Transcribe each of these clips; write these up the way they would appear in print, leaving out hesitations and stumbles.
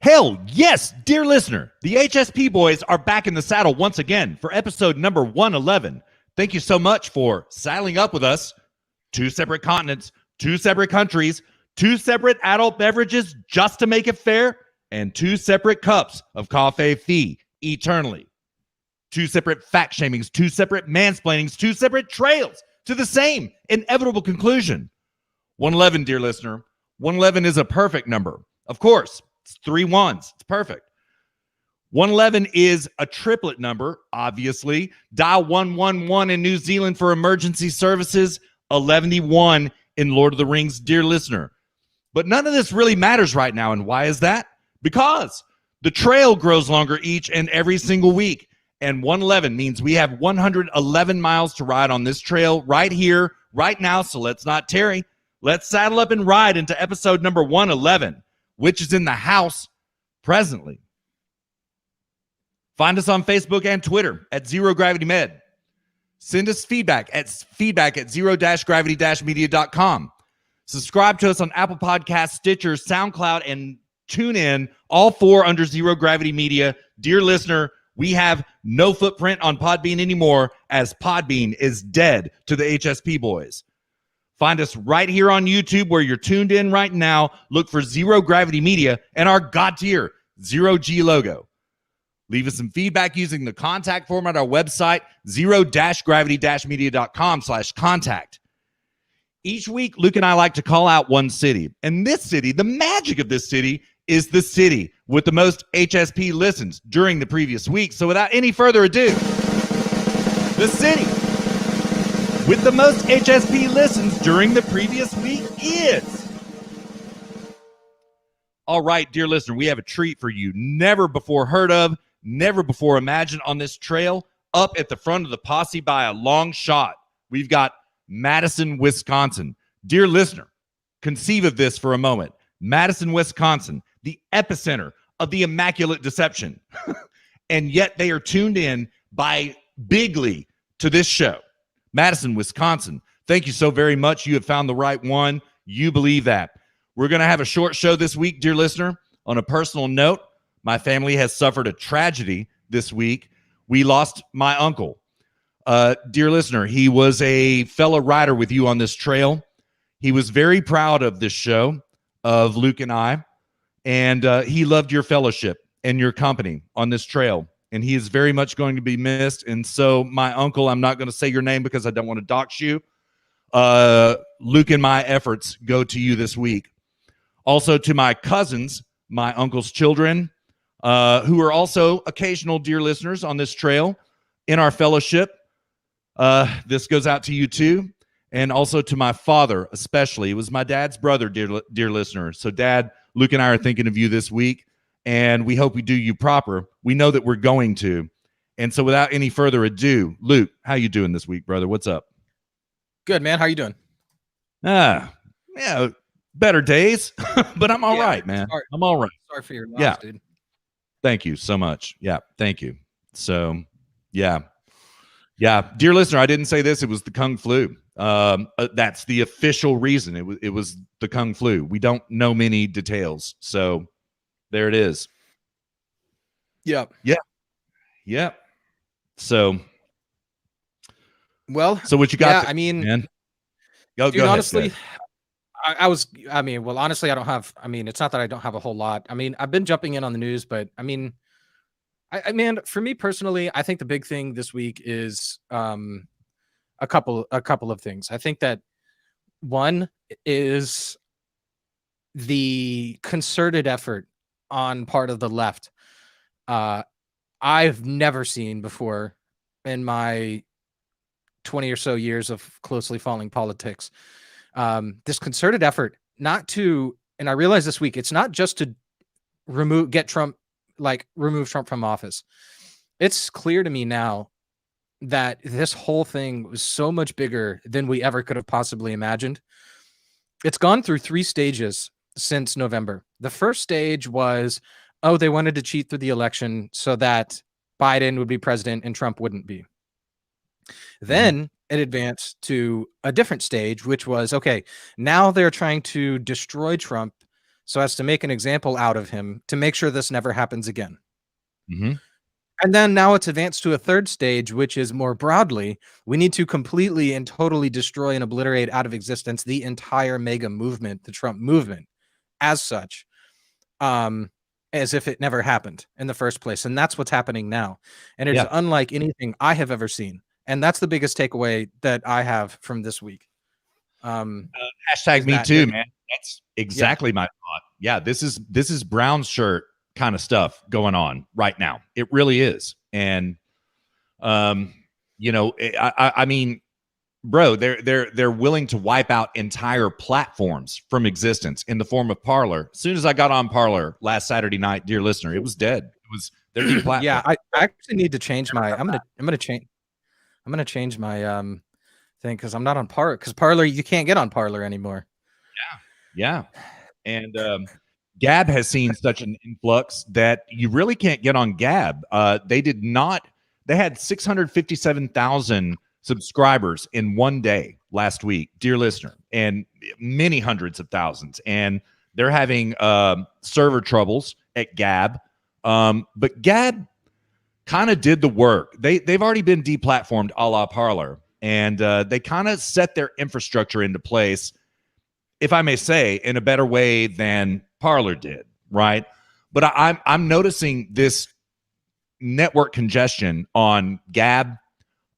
Hell yes, dear listener. The HSP boys are back in the saddle once again for episode number 111. Thank you so much for saddling up with us. 2 separate continents, 2 separate countries, 2 separate adult beverages just to make it fair, and 2 separate cups of coffee fee eternally. 2 separate fact shamings, 2 separate mansplainings, 2 separate trails to the same inevitable conclusion. 111, dear listener. 111 is a perfect number. Of course, it's 3 ones. It's perfect. 111 is a triplet number, obviously. Dial 111 in New Zealand for emergency services, 111 in Lord of the Rings, dear listener. But none of this really matters right now. And why is that? Because the trail grows longer each and every single week. And 111 means we have 111 miles to ride on this trail right here, right now. So let's not tarry. Let's saddle up and ride into episode number 111, which is in the house presently. Find us on Facebook and Twitter at Zero Gravity Med. Send us feedback at zero-gravity-media.com. Subscribe to us on Apple Podcasts, Stitcher, SoundCloud, and TuneIn, all 4 under Zero Gravity Media. Dear listener, we have no footprint on Podbean anymore, as Podbean is dead to the HSP boys. Find us right here on YouTube where you're tuned in right now. Look for Zero Gravity Media and our God tier Zero G logo. Leave us some feedback using the contact form at our website, zero-gravity-media.com/contact. Each week, Luke and I like to call out one city. And this city, the magic of this city, is the city with the most HSP listens during the previous week. So without any further ado, the city with the most HSP listens during the previous week is... All right, dear listener, we have a treat for you. Never before heard of, never before imagined on this trail, up at the front of the posse by a long shot. We've got Madison, Wisconsin. Dear listener, conceive of this for a moment. Madison, Wisconsin, the epicenter of the Immaculate Deception. And yet they are tuned in by bigly to this show. Madison, Wisconsin. Thank you so very much. You have found the right one. You believe that. We're going to have a short show this week, dear listener. On a personal note, my family has suffered a tragedy this week. We lost my uncle. Dear listener, he was a fellow rider with you on this trail. He was very proud of this show, of Luke and I, and he loved your fellowship and your company on this trail, and he is very much going to be missed. And so my uncle, I'm not going to say your name because I don't want to dox you. Luke and my efforts go to you this week. Also to my cousins, my uncle's children, who are also occasional dear listeners on this trail in our fellowship. This goes out to you too. And also to my father, especially. It was my dad's brother, dear listener. So Dad, Luke and I are thinking of you this week, and we hope we do you proper. We know that we're going to. And so without any further ado, Luke, how you doing this week, brother? What's up? Good, man. How you doing? Yeah, better days, but I'm all right, man. Sorry. I'm all right. Sorry for your loss, dude. Thank you so much. Yeah, thank you. So, yeah. Dear listener, I didn't say this. It was the Kung flu. That's the official reason. It was the Kung flu. We don't know many details, so there it is. Yep. So, well, so what you got? Yeah, I mean, man? Dude, go ahead, honestly, honestly, I don't have. I mean, it's not that I don't have a whole lot. I mean, I've been jumping in on the news, but I mean, man, for me personally, I think the big thing this week is a couple of things. I think that one is the concerted effort on part of the left. I've never seen before in my 20 or so years of closely following politics. This concerted effort not to, and I realized this week, it's not just to remove Trump from office. It's clear to me now that this whole thing was so much bigger than we ever could have possibly imagined. It's gone through 3 stages since November. The first stage was, they wanted to cheat through the election so that Biden would be president and Trump wouldn't be. Then it advanced to a different stage, which was, okay, now they're trying to destroy Trump so as to make an example out of him to make sure this never happens again. Mm-hmm. And then now it's advanced to a third stage, which is more broadly, we need to completely and totally destroy and obliterate out of existence the entire mega movement, the Trump movement, as such, as if it never happened in the first place. And that's what's happening now. And it's unlike anything I have ever seen. And that's the biggest takeaway that I have from this week. Hashtag me too, man. That's exactly my thought. Yeah, this is Brown's shirt kind of stuff going on right now. It really is. And you know, I mean, bro, they're willing to wipe out entire platforms from existence in the form of Parler. As soon as I got on Parler last Saturday night, dear listener, it was dead. It was their new platform. Yeah, I actually need to change my I'm gonna change my thing because I'm not on Parler, because Parler, you can't get on Parler anymore. Yeah. And Gab has seen such an influx that you really can't get on Gab. They had 657,000 subscribers in one day last week, dear listener, and many hundreds of thousands. And they're having server troubles at Gab. But Gab kind of did the work. They've already been deplatformed a la Parler, and they kind of set their infrastructure into place, if I may say, in a better way than Parler did, right? But I'm noticing this network congestion on Gab,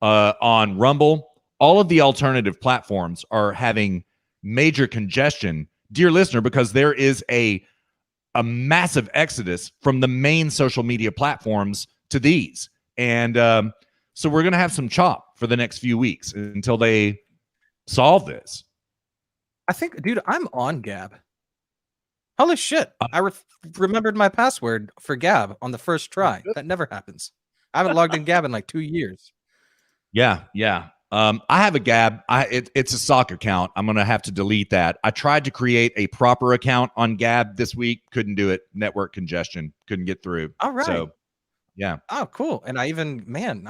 on Rumble. All of the alternative platforms are having major congestion, dear listener, because there is a massive exodus from the main social media platforms to these. And so we're going to have some chop for the next few weeks until they solve this. I think, dude, I'm on Gab. Holy shit. I remembered my password for Gab on the first try. That never happens. I haven't logged in Gab in like 2 years. Yeah. I have a Gab. It's a sock account. I'm going to have to delete that. I tried to create a proper account on Gab this week. Couldn't do it. Network congestion. Couldn't get through. All right. So, yeah. Oh, cool. And I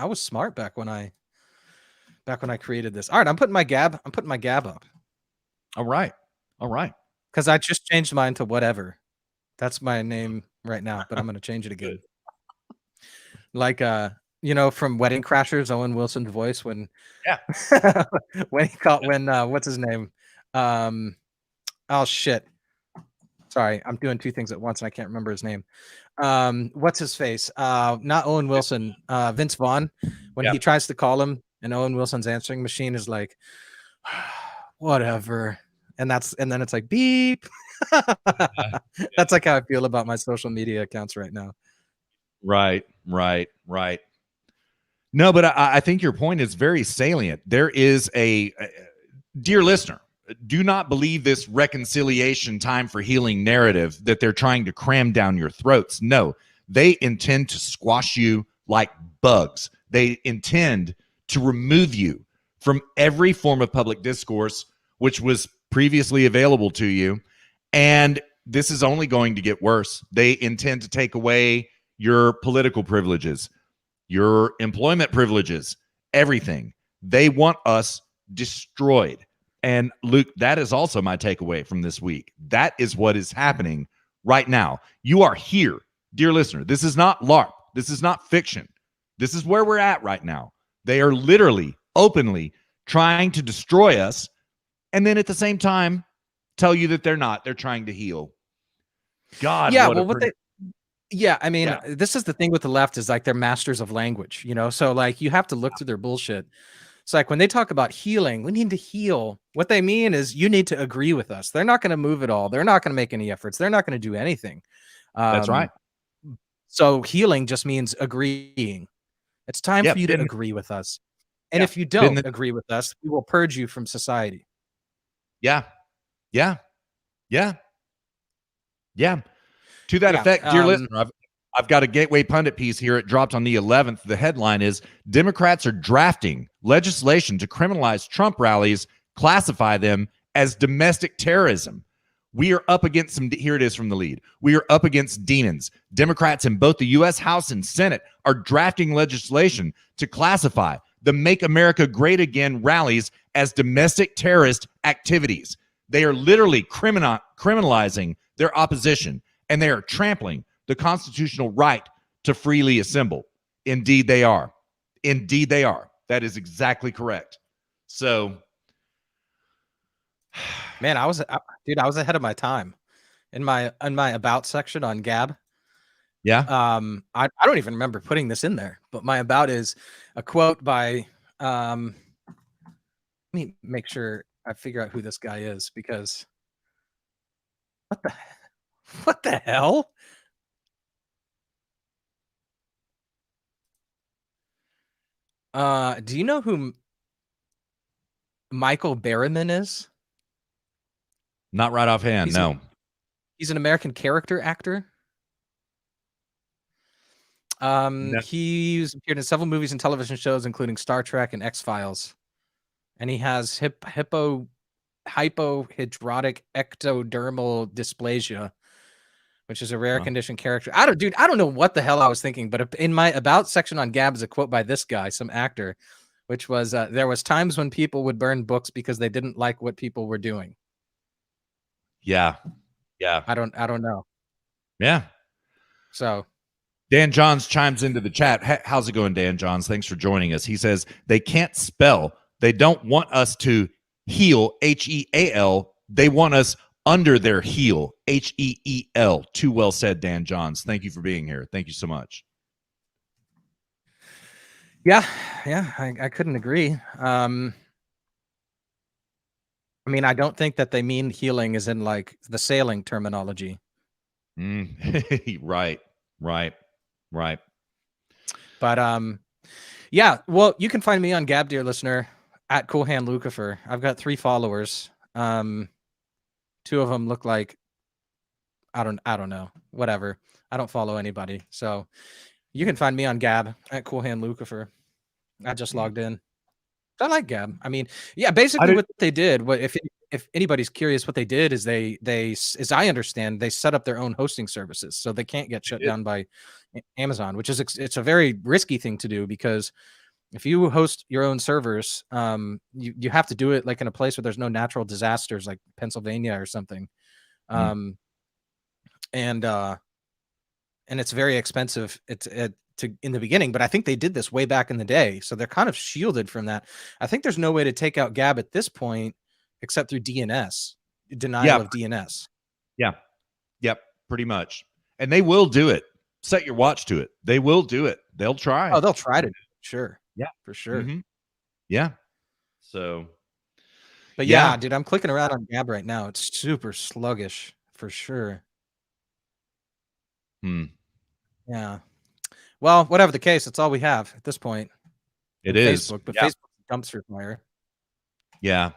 was smart back when I created this. All right. I'm putting my Gab up. All right. Because I just changed mine to whatever. That's my name right now, but I'm going to change it again. Like, from Wedding Crashers, Owen Wilson's voice when what's his name? Oh shit. Sorry, I'm doing two things at once and I can't remember his name. What's his face? Not Owen Wilson, Vince Vaughn. When he tries to call him and Owen Wilson's answering machine is like, whatever. And then it's like beep. That's like how I feel about my social media accounts right now. Right. No, but I think your point is very salient. There is dear listener, do not believe this reconciliation time for healing narrative that they're trying to cram down your throats. No, they intend to squash you like bugs. They intend to remove you from every form of public discourse, which was previously available to you. And this is only going to get worse. They intend to take away your political privileges, your employment privileges, everything. They want us destroyed. And Luke, that is also my takeaway from this week. That is what is happening right now. You are here, dear listener. This is not LARP. This is not fiction. This is where we're at right now. They are literally, openly trying to destroy us, and then at the same time tell you that they're not. They're trying to heal. God. Yeah, this is the thing with the left is like they're masters of language, so like you have to look through their bullshit. It's like when they talk about healing, we need to heal. What they mean is you need to agree with us. They're not going to move at all. They're not going to make any efforts. They're not going to do anything. That's right. So healing just means agreeing. It's time for you to agree with us. And if you don't agree with us, we will purge you from society. Yeah. To that effect, dear listener, I've got a Gateway Pundit piece here. It dropped on the 11th. The headline is Democrats are drafting legislation to criminalize Trump rallies, classify them as domestic terrorism. We are up against here it is from the lead. We are up against demons. Democrats in both the U.S. House and Senate are drafting legislation to classify the Make America Great Again rallies as domestic terrorist activities. They are literally criminalizing their opposition, and they are trampling the constitutional right to freely assemble. Indeed, they are. Indeed, they are. That is exactly correct. So, Man, I was ahead of my time in my about section on Gab. yeah. I don't even remember putting this in there, but my about is a quote by let me make sure I figure out who this guy is, because what the hell? Do you know who Michael Berryman is? Not right offhand, no. He's an American character actor. No. He's appeared in several movies and television shows, including Star Trek and X-Files. And he has hypohidrotic ectodermal dysplasia, which is a rare condition character. I don't know what the hell I was thinking, but in my about section on Gab is a quote by this guy, some actor, which was, there was times when people would burn books because they didn't like what people were doing. Yeah. Yeah. I don't know. Yeah. So Dan Johns chimes into the chat. How's it going, Dan Johns? Thanks for joining us. He says they can't spell. They don't want us to heal, H-E-A-L. They want us under their heel, H-E-E-L. Too well said, Dan Johns. Thank you for being here. Thank you so much. Yeah, I couldn't agree. I mean, I don't think that they mean healing is in like the sailing terminology. Right. But yeah, well, you can find me on Gab, dear listener, at Coolhand Lucifer. I've got 3 followers. 2 of them look like I don't know, whatever. I don't follow anybody, so you can find me on Gab at Coolhand Lucifer. I just logged in. I like Gab. I mean, yeah, basically what they did, if anybody's curious, what they did is they, as I understand, they set up their own hosting services, so they can't get shut down by Amazon, which is it's a very risky thing to do, because if you host your own servers, you have to do it like in a place where there's no natural disasters, like Pennsylvania or something, and it's very expensive. It's in the beginning, but I think they did this way back in the day, so they're kind of shielded from that. I think there's no way to take out Gab at this point except through DNS, denial of DNS. Yeah. Yep. Pretty much. And they will do it. Set your watch to it. They will do it. They'll try. Oh, they'll try to do it. Sure. Yeah. For sure. Yeah. So. But yeah, dude, I'm clicking around on Gab right now. It's super sluggish for sure. Yeah. Well, whatever the case, that's all we have at this point. It is Facebook, but Facebook dumps for fire. Yeah.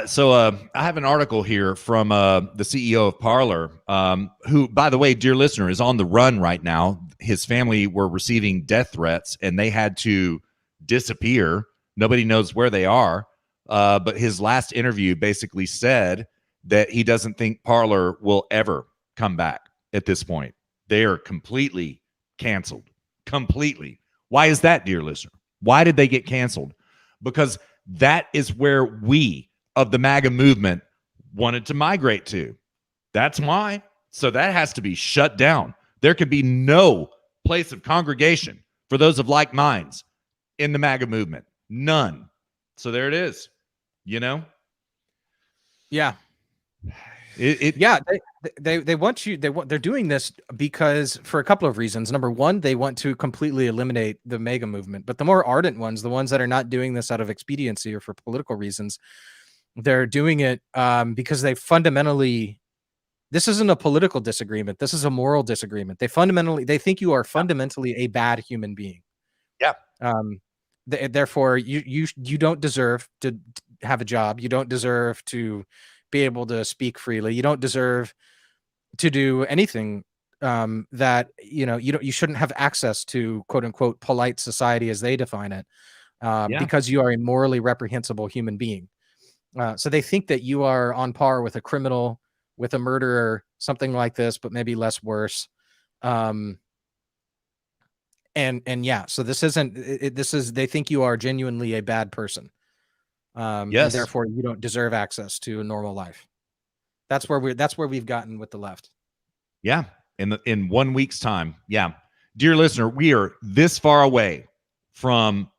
So I have an article here from the CEO of Parler, who, by the way, dear listener, is on the run right now. His family were receiving death threats and they had to disappear. Nobody knows where they are. But his last interview basically said that he doesn't think Parler will ever come back at this point. They are completely canceled. Completely. Why is that, dear listener? Why did they get canceled? Because that is where we of the MAGA movement wanted to migrate to. That's why. So that has to be shut down. There could be no place of congregation for those of like minds in the MAGA movement. None. So there it is. Yeah. They want you. They're doing this because for a couple of reasons. Number one, they want to completely eliminate the MAGA movement. But the more ardent ones, the ones that are not doing this out of expediency or for political reasons, they're doing it because they fundamentally. This isn't a political disagreement. This is a moral disagreement. They think you are fundamentally a bad human being. Yeah. Therefore, you don't deserve to have a job. You don't deserve to be able to speak freely. You don't deserve to do anything that you shouldn't have access to, quote unquote, polite society as they define it, because you are a morally reprehensible human being. So they think that you are on par with a criminal, with a murderer, something like this, but maybe less worse. So this isn't. They think you are genuinely a bad person. And therefore you don't deserve access to a normal life. That's where we've gotten with the left. Yeah. In 1 week's time. Yeah. Dear listener, we are this far away from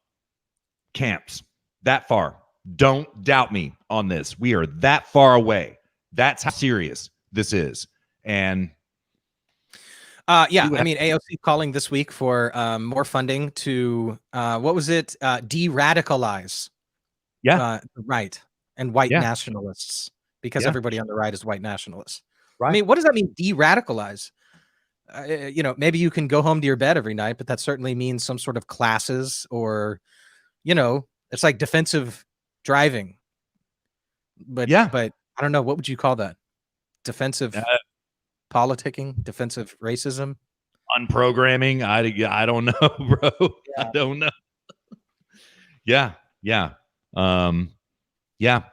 camps. That far. Don't doubt me on this. We are that far away. That's how serious this is. And yeah, I mean, AOC calling this week for more funding to what was it? De-radicalize the right and white nationalists, because everybody on the right is white nationalists. Right. I mean, what does that mean, de-radicalize? You know, maybe you can go home to your bed every night, but that certainly means some sort of classes, or, you know, it's like defensive driving. But I don't know, what would you call that? Defensive politicking, defensive racism, unprogramming. I don't know, bro. Yeah. I don't know. Yeah.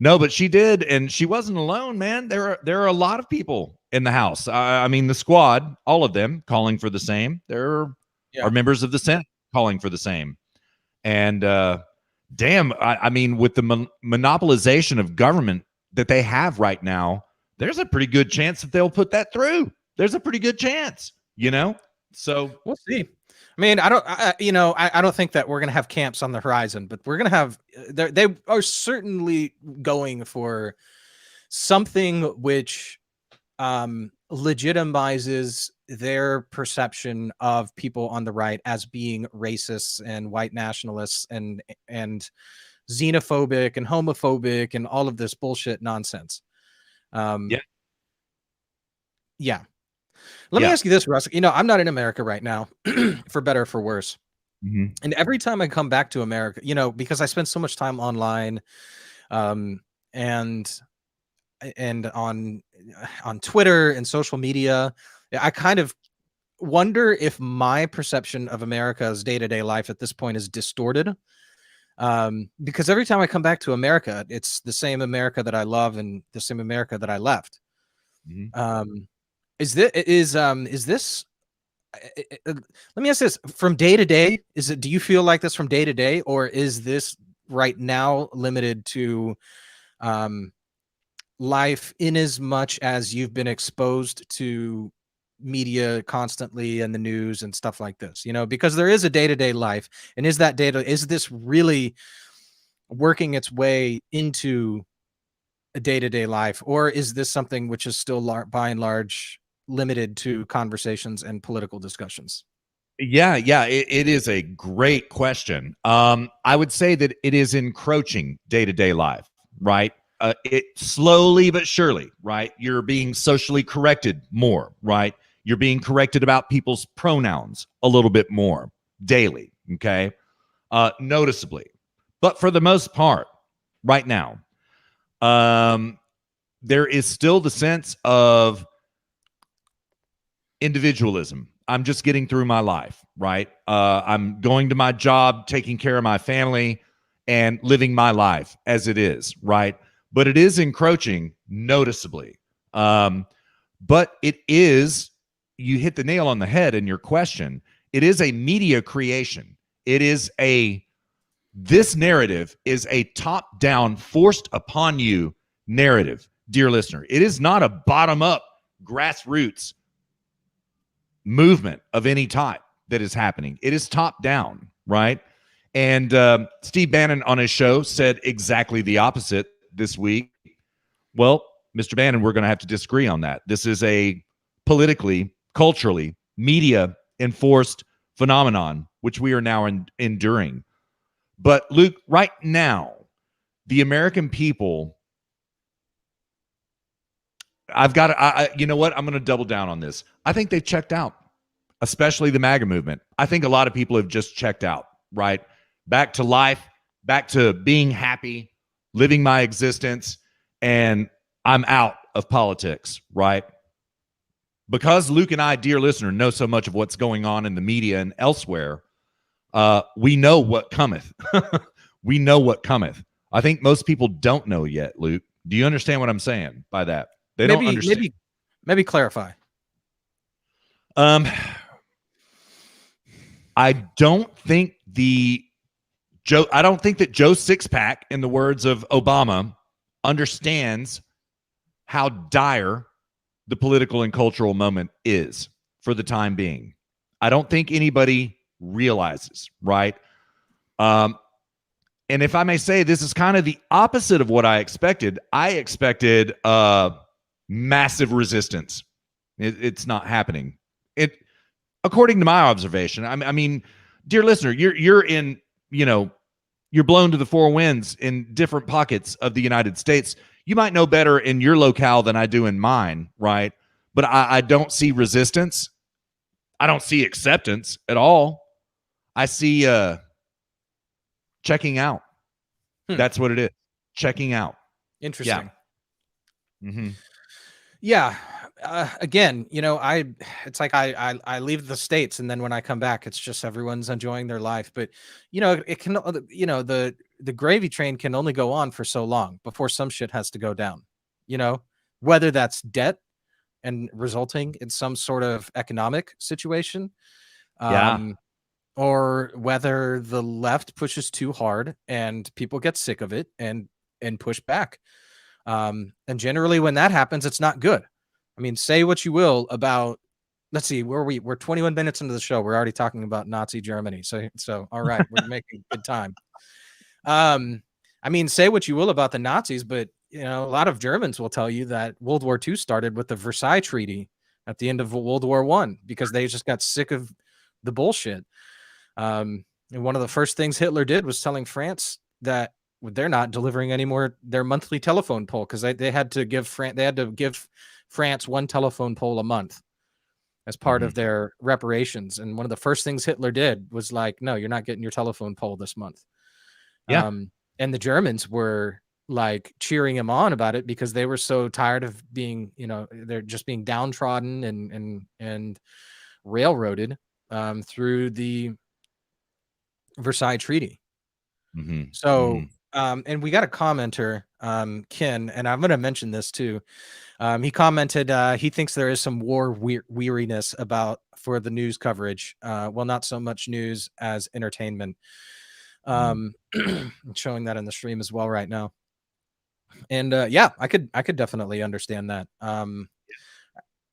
No, but she did, and she wasn't alone, man. There are a lot of people in the House. I mean, the squad, all of them calling for the same. There are members of the Senate calling for the same. And damn, I mean, with the monopolization of government that they have right now, there's a pretty good chance that they'll put that through. There's a pretty good chance, you know? So we'll see. I mean, I don't think that we're going to have camps on the horizon, but we're going to have, they are certainly going for something which legitimizes their perception of people on the right as being racists and white nationalists and xenophobic and homophobic and all of this bullshit nonsense. Yeah. Let me ask you this, Russ. You know, I'm not in America right now, for better or for worse. Mm-hmm. And every time I come back to America, you know, because I spend so much time online, and on Twitter and social media, I kind of wonder if my perception of America's day-to-day life at this point is distorted. Because every time I come back to America, it's the same America that I love and the same America that I left. Mm-hmm. Is this let me ask this, from day to day, do you feel like this from day to day, or is this right now limited to life in as much as you've been exposed to media constantly and the news and stuff like this, you know, because there is a day-to-day life, and is this really working its way into a day-to-day life, or is this something which is still by and large limited to conversations and political discussions? Yeah, it is a great question. I would say that it is encroaching day-to-day life, right? It slowly but surely, right? You're being socially corrected more, right? You're being corrected about people's pronouns a little bit more daily, okay? Noticeably. But for the most part, right now, there is still the sense of individualism. I'm just getting through my life, right? I'm going to my job, taking care of my family, and living my life as it is, right? But it is encroaching noticeably. But it is, you hit the nail on the head in your question. It is a media creation. This narrative is a top-down, forced upon you narrative, dear listener. It is not a bottom-up, grassroots movement of any type that is happening. It is top-down, right? And Steve Bannon on his show said exactly the opposite this week. Well, Mr. Bannon, we're going to have to disagree on that. This is a politically, culturally, media-enforced phenomenon, which we are now enduring. But, Luke, right now, the American people, you know what? I'm going to double down on this. I think they've checked out, especially the MAGA movement. I think a lot of people have just checked out, right? Back to life, back to being happy, living my existence, and I'm out of politics, right? Because Luke and I, dear listener, know so much of what's going on in the media and elsewhere, we know what cometh. We know what cometh. I think most people don't know yet, Luke. Do you understand what I'm saying by that? They don't understand. Maybe clarify. I don't think that Joe Sixpack, in the words of Obama, understands how dire the political and cultural moment is for the time being. I don't think anybody realizes, right? And if I may say, this is kind of the opposite of what I expected. I expected massive resistance. It's not happening. It, according to my observation. I mean, dear listener, you're in, you're blown to the four winds in different pockets of the United States. You might know better in your locale than I do in mine, right? But I don't see resistance. I don't see acceptance at all. I see checking out. That's what it is. Checking out. Interesting. Yeah. Mm-hmm. Yeah. Again, it's like I leave the States, and then when I come back, it's just everyone's enjoying their life. But it can, the gravy train can only go on for so long before some shit has to go down. Whether that's debt and resulting in some sort of economic situation, or whether the left pushes too hard and people get sick of it and push back. And generally, when that happens, it's not good. I mean, say what you will about, let's see, we're 21 minutes into the show. We're already talking about Nazi Germany. So all right, we're making good time. I mean, say what you will about the Nazis, but a lot of Germans will tell you that World War II started with the Versailles Treaty at the end of World War I, because they just got sick of the bullshit. And one of the first things Hitler did was telling France that they're not delivering anymore their monthly telephone pole, because they had to give France one telephone pole a month as part of their reparations. And one of the first things Hitler did was like, no, you're not getting your telephone pole this month. Yeah. And the Germans were like cheering him on about it, because they were so tired of being, they're just being downtrodden and railroaded through the Versailles Treaty. So, and we got a commenter, Ken, and I'm going to mention this too. He commented, he thinks there is some war weariness for the news coverage. Well, not so much news as entertainment. I'm showing that in the stream as well right now. And yeah, I could definitely understand that.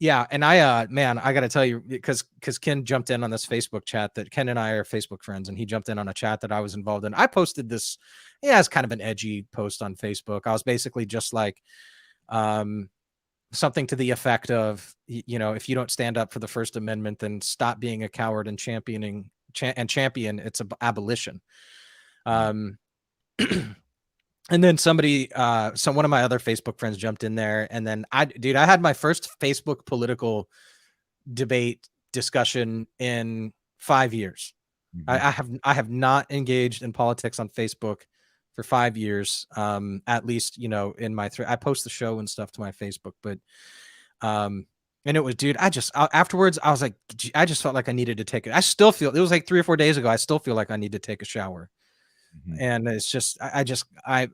Yeah, and I got to tell you, because Ken jumped in on this Facebook chat, that Ken and I are Facebook friends, and he jumped in on a chat that I was involved in. I posted this, it's kind of an edgy post on Facebook. I was basically just like, something to the effect of, if you don't stand up for the First Amendment, then stop being a coward and champion its abolition. And then one of my other Facebook friends jumped in there, and then I had my first Facebook political debate discussion in 5 years. I have not engaged in politics on Facebook for 5 years. At least, in my I post the show and stuff to my Facebook, but and it was, dude, afterwards I was like, I just felt like I needed to take it. I still feel, it was like 3 or 4 days ago, I still feel like I need to take a shower. And it's just, I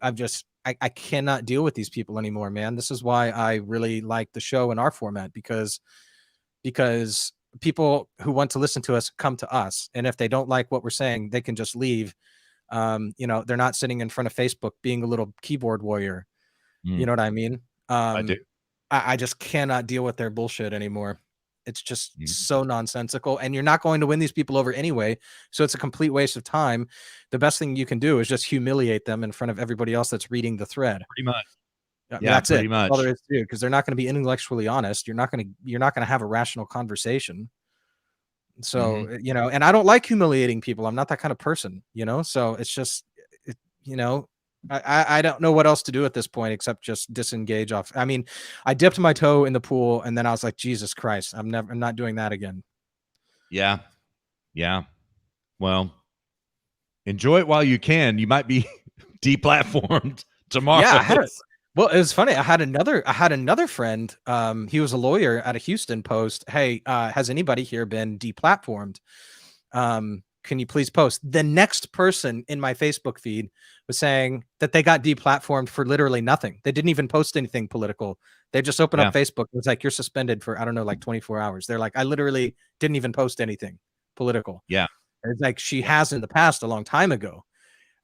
cannot deal with these people anymore, man. This is why I really like the show in our format, because people who want to listen to us come to us. And if they don't like what we're saying, they can just leave. They're not sitting in front of Facebook being a little keyboard warrior. You know what I mean? I do. I just cannot deal with their bullshit anymore. It's just so nonsensical, and you're not going to win these people over anyway. So it's a complete waste of time. The best thing you can do is just humiliate them in front of everybody else that's reading the thread. Pretty much. Yeah, that's pretty much all there is to do, because they're not going to be intellectually honest. You're not going to have a rational conversation. So, and I don't like humiliating people. I'm not that kind of person, so it's just, I don't know what else to do at this point except just disengage off. I mean, I dipped my toe in the pool, and then I was like, Jesus Christ, I'm not doing that again. Yeah. Yeah. Well, enjoy it while you can. You might be deplatformed tomorrow. Yeah. Well, it was funny. I had another friend. He was a lawyer at a Houston post. Hey, has anybody here been deplatformed? Can you please post? The next person in my Facebook feed was saying that they got deplatformed for literally nothing. They didn't even post anything political. They just opened up Facebook. It was like, you're suspended for, I don't know, like 24 hours. They're like, I literally didn't even post anything political. Yeah. It's like, she has in the past a long time ago.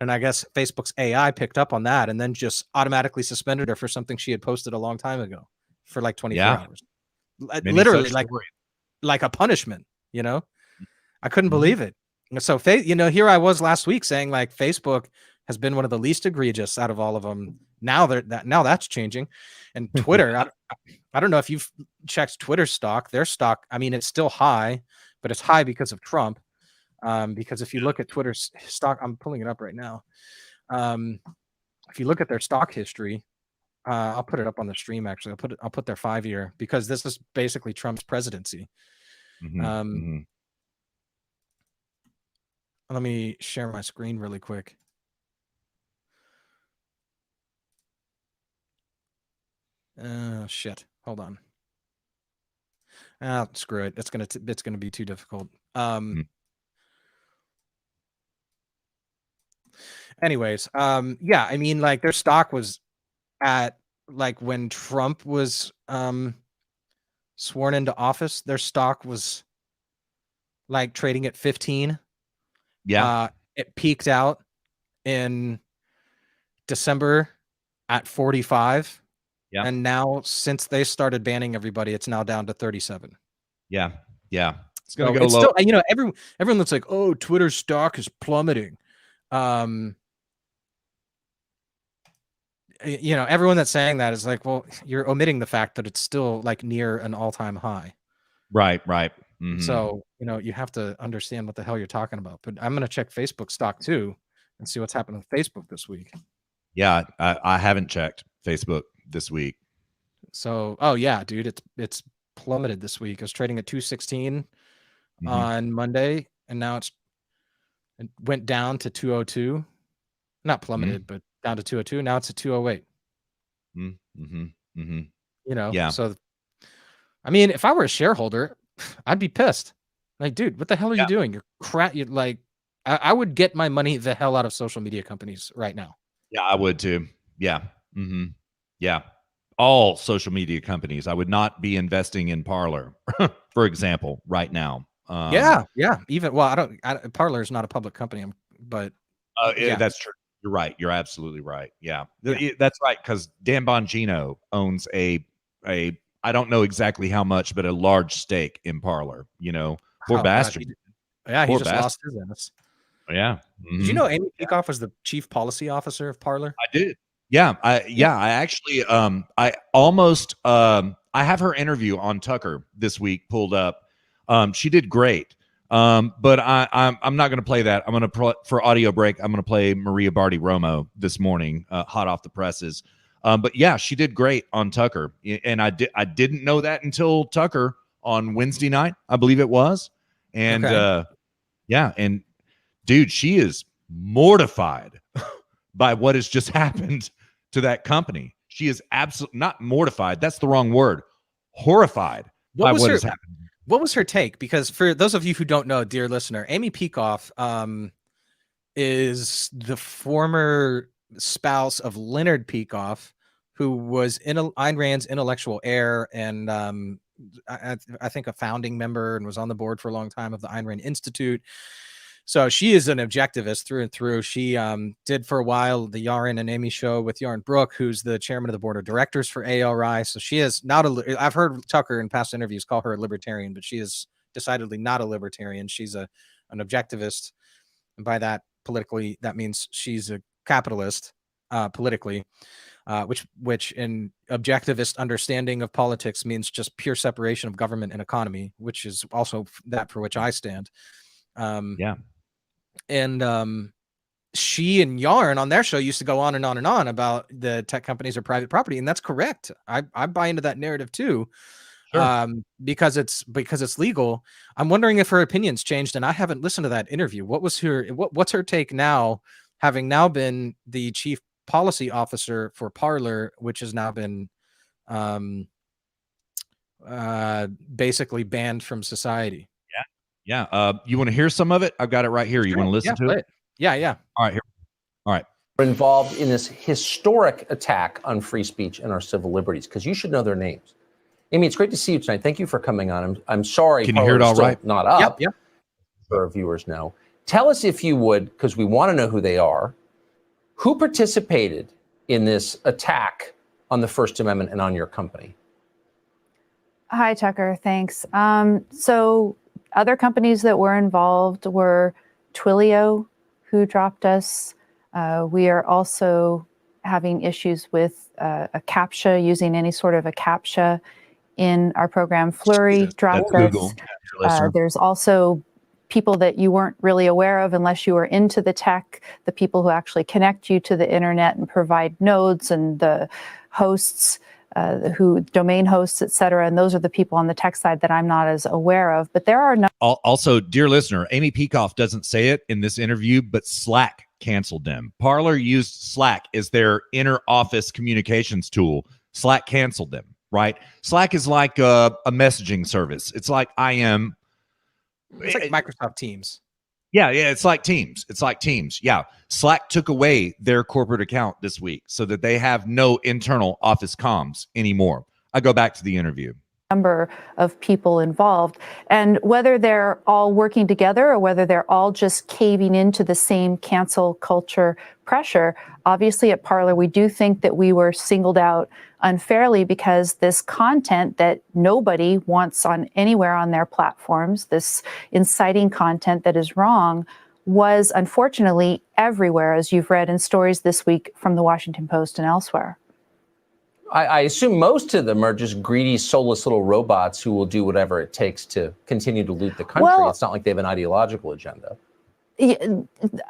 And I guess Facebook's AI picked up on that and then just automatically suspended her for something she had posted a long time ago for like 24 hours. Many Literally such stories. like a punishment, you know? I couldn't Mhm. believe it. So, here I was last week saying like Facebook has been one of the least egregious out of all of them. Now that's changing. And Twitter, I don't know if you've checked Twitter stock. Their stock, I mean, it's still high, but it's high because of Trump. Because if you look at Twitter's stock, I'm pulling it up right now. If you look at their stock history, I'll put it up on the stream. Actually, I'll put their 5-year, because this is basically Trump's presidency. Let me share my screen really quick. Shit. Hold on. Screw it. It's gonna be too difficult. Anyways, yeah, I mean, like their stock was at, like, when Trump was sworn into office, their stock was like trading at 15. Yeah. It peaked out in December at 45. Yeah. And now, since they started banning everybody, it's now down to 37. Yeah. Yeah. It's gonna go low. Still, everyone that's like, oh, Twitter's stock is plummeting. Everyone that's saying that is like, well, you're omitting the fact that it's still like near an all-time high. Right. So, you have to understand what the hell you're talking about. But I'm going to check Facebook stock too and see what's happened with Facebook this week. Yeah, I haven't checked Facebook this week. So, oh yeah, dude, it's plummeted this week. It was trading at 216 on Monday, and now it went down to 202. Not plummeted, but down to 202. Now it's at 208. Yeah. So, I mean, if I were a shareholder, I'd be pissed. Like, dude, what the hell are you doing? You're crap. You're like, I would get my money the hell out of social media companies right now. Yeah, I would too. Yeah. Yeah. All social media companies. I would not be investing in Parler, for example, right now. Yeah. Even, well, Parler is not a public company, but yeah, that's true. You're right. You're absolutely right. Yeah. That's right. Because Dan Bongino owns a I don't know exactly how much, but a large stake in Parler. Poor bastard. God, he just lost his ass. Yeah. Did you know Amy Peikoff was the chief policy officer of Parler? I did. Yeah. I actually I almost I have her interview on Tucker this week pulled up. She did great. But I'm not going to play that. I'm going to for audio break. I'm going to play Maria Barty Romo this morning, hot off the presses. But yeah, she did great on Tucker, and I didn't know that until Tucker on Wednesday night, I believe it was, and yeah, and dude, she is mortified by what has just happened to that company. She is absolutely not mortified. That's the wrong word. Horrified by what has happened. What was her take? Because for those of you who don't know, dear listener, Amy Peikoff is the former spouse of Leonard Peikoff, who was Ayn Rand's intellectual heir and I think a founding member and was on the board for a long time of the Ayn Rand Institute. So she is an objectivist through and through. She did for a while the Yaron and Amy show with Yaron Brook, who's the chairman of the board of directors for ALRI. So she is not I've heard Tucker in past interviews call her a libertarian, but she is decidedly not a libertarian. She's an objectivist. And by that, politically, that means she's a capitalist politically, which in objectivist understanding of politics means just pure separation of government and economy, which is also that for which I stand. Yeah. And she and Yarn on their show used to go on and on and on about the tech companies are private property, and that's correct. I buy into that narrative too, because it's legal. I'm wondering if her opinions changed, and I haven't listened to that interview. What's her take now, having now been the chief policy officer for Parler, which has now been basically banned from society? Yeah. You want to hear some of it? I've got it right here. You want to listen to it? Yeah. All right. Here. All right. We're involved in this historic attack on free speech and our civil liberties, because you should know their names. Amy, it's great to see you tonight. Thank you for coming on. I'm sorry. Can you hear it all right? Not up. Yep. For our viewers know. Tell us, if you would, because we want to know who they are. Who participated in this attack on the First Amendment and on your company? Hi, Tucker. Thanks. So other companies that were involved were Twilio, who dropped us. We are also having issues with a CAPTCHA, using any sort of a CAPTCHA in our program. Flurry dropped us. There's also people that you weren't really aware of unless you were into the tech, the people who actually connect you to the internet and provide nodes, and the hosts, who domain hosts, et cetera. And those are the people on the tech side that I'm not as aware of. But there are no. Also, dear listener, Amy Peikoff doesn't say it in this interview, but Slack canceled them. Parler used Slack as their inner office communications tool. Slack canceled them, right? Slack is like a messaging service. It's like IM. It's like Microsoft Teams. Yeah, it's like Teams. It's like Teams. Yeah. Slack took away their corporate account this week so that they have no internal office comms anymore. I go back to the interview. Number of people involved, and whether they're all working together or whether they're all just caving into the same cancel culture pressure. Obviously at Parler, we do think that we were singled out unfairly because this content that nobody wants on anywhere on their platforms, this inciting content that is wrong, was unfortunately everywhere, as you've read in stories this week from the Washington Post and elsewhere. I assume most of them are just greedy, soulless little robots who will do whatever it takes to continue to loot the country. Well, it's not like they have an ideological agenda.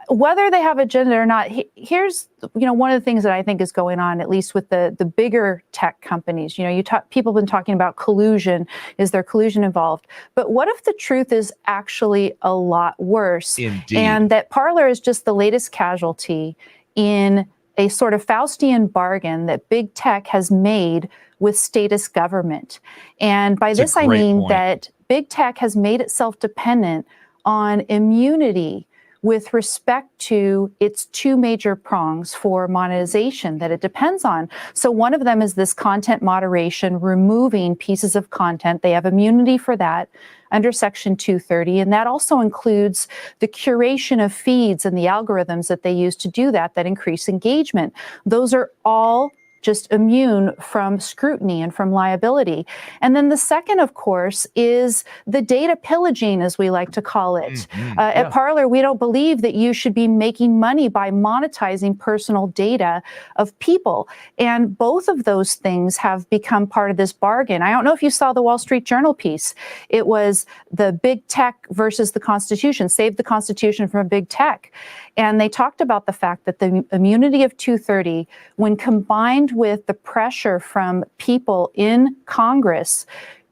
Whether they have agenda or not, here's one of the things that I think is going on, at least with the bigger tech companies. People have been talking about collusion. Is there collusion involved? But what if the truth is actually a lot worse? Indeed. And that Parler is just the latest casualty in a sort of Faustian bargain that big tech has made with statist government. And by this, I mean that big tech has made itself dependent on immunity with respect to its two major prongs for monetization that it depends on. So one of them is this content moderation, removing pieces of content. They have immunity for that under Section 230, and that also includes the curation of feeds and the algorithms that they use to do that increase engagement. Those are all just immune from scrutiny and from liability. And then the second, of course, is the data pillaging, as we like to call it. At Parler, we don't believe that you should be making money by monetizing personal data of people. And both of those things have become part of this bargain. I don't know if you saw the Wall Street Journal piece. It was the big tech versus the Constitution, save the Constitution from big tech. And they talked about the fact that the immunity of 230, when combined with the pressure from people in Congress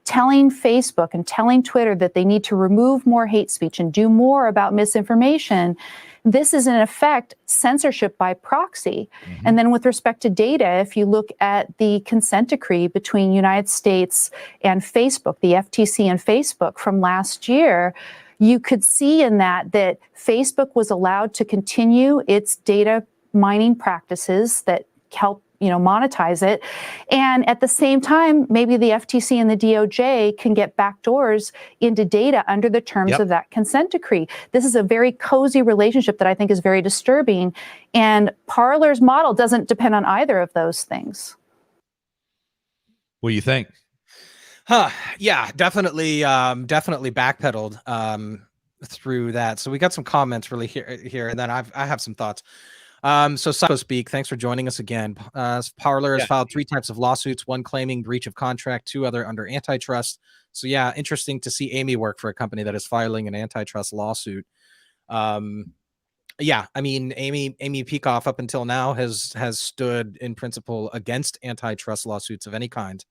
telling Facebook and telling Twitter that they need to remove more hate speech and do more about misinformation, this is in effect censorship by proxy. And then with respect to data, if you look at the consent decree between United States and Facebook, the FTC and Facebook from last year, you could see in that Facebook was allowed to continue its data mining practices that help monetize it. And at the same time, maybe the FTC and the DOJ can get backdoors into data under the terms of that consent decree. This is a very cozy relationship that I think is very disturbing. And Parler's model doesn't depend on either of those things. What do you think? Yeah, definitely backpedaled through that. So we got some comments really here, and then I have some thoughts. So Speak, thanks for joining us again. Parler has filed 3 types of lawsuits, one claiming breach of contract, 2 other under antitrust. So yeah, interesting to see Amy work for a company that is filing an antitrust lawsuit. Yeah, I mean, Amy Peikoff up until now has stood in principle against antitrust lawsuits of any kind.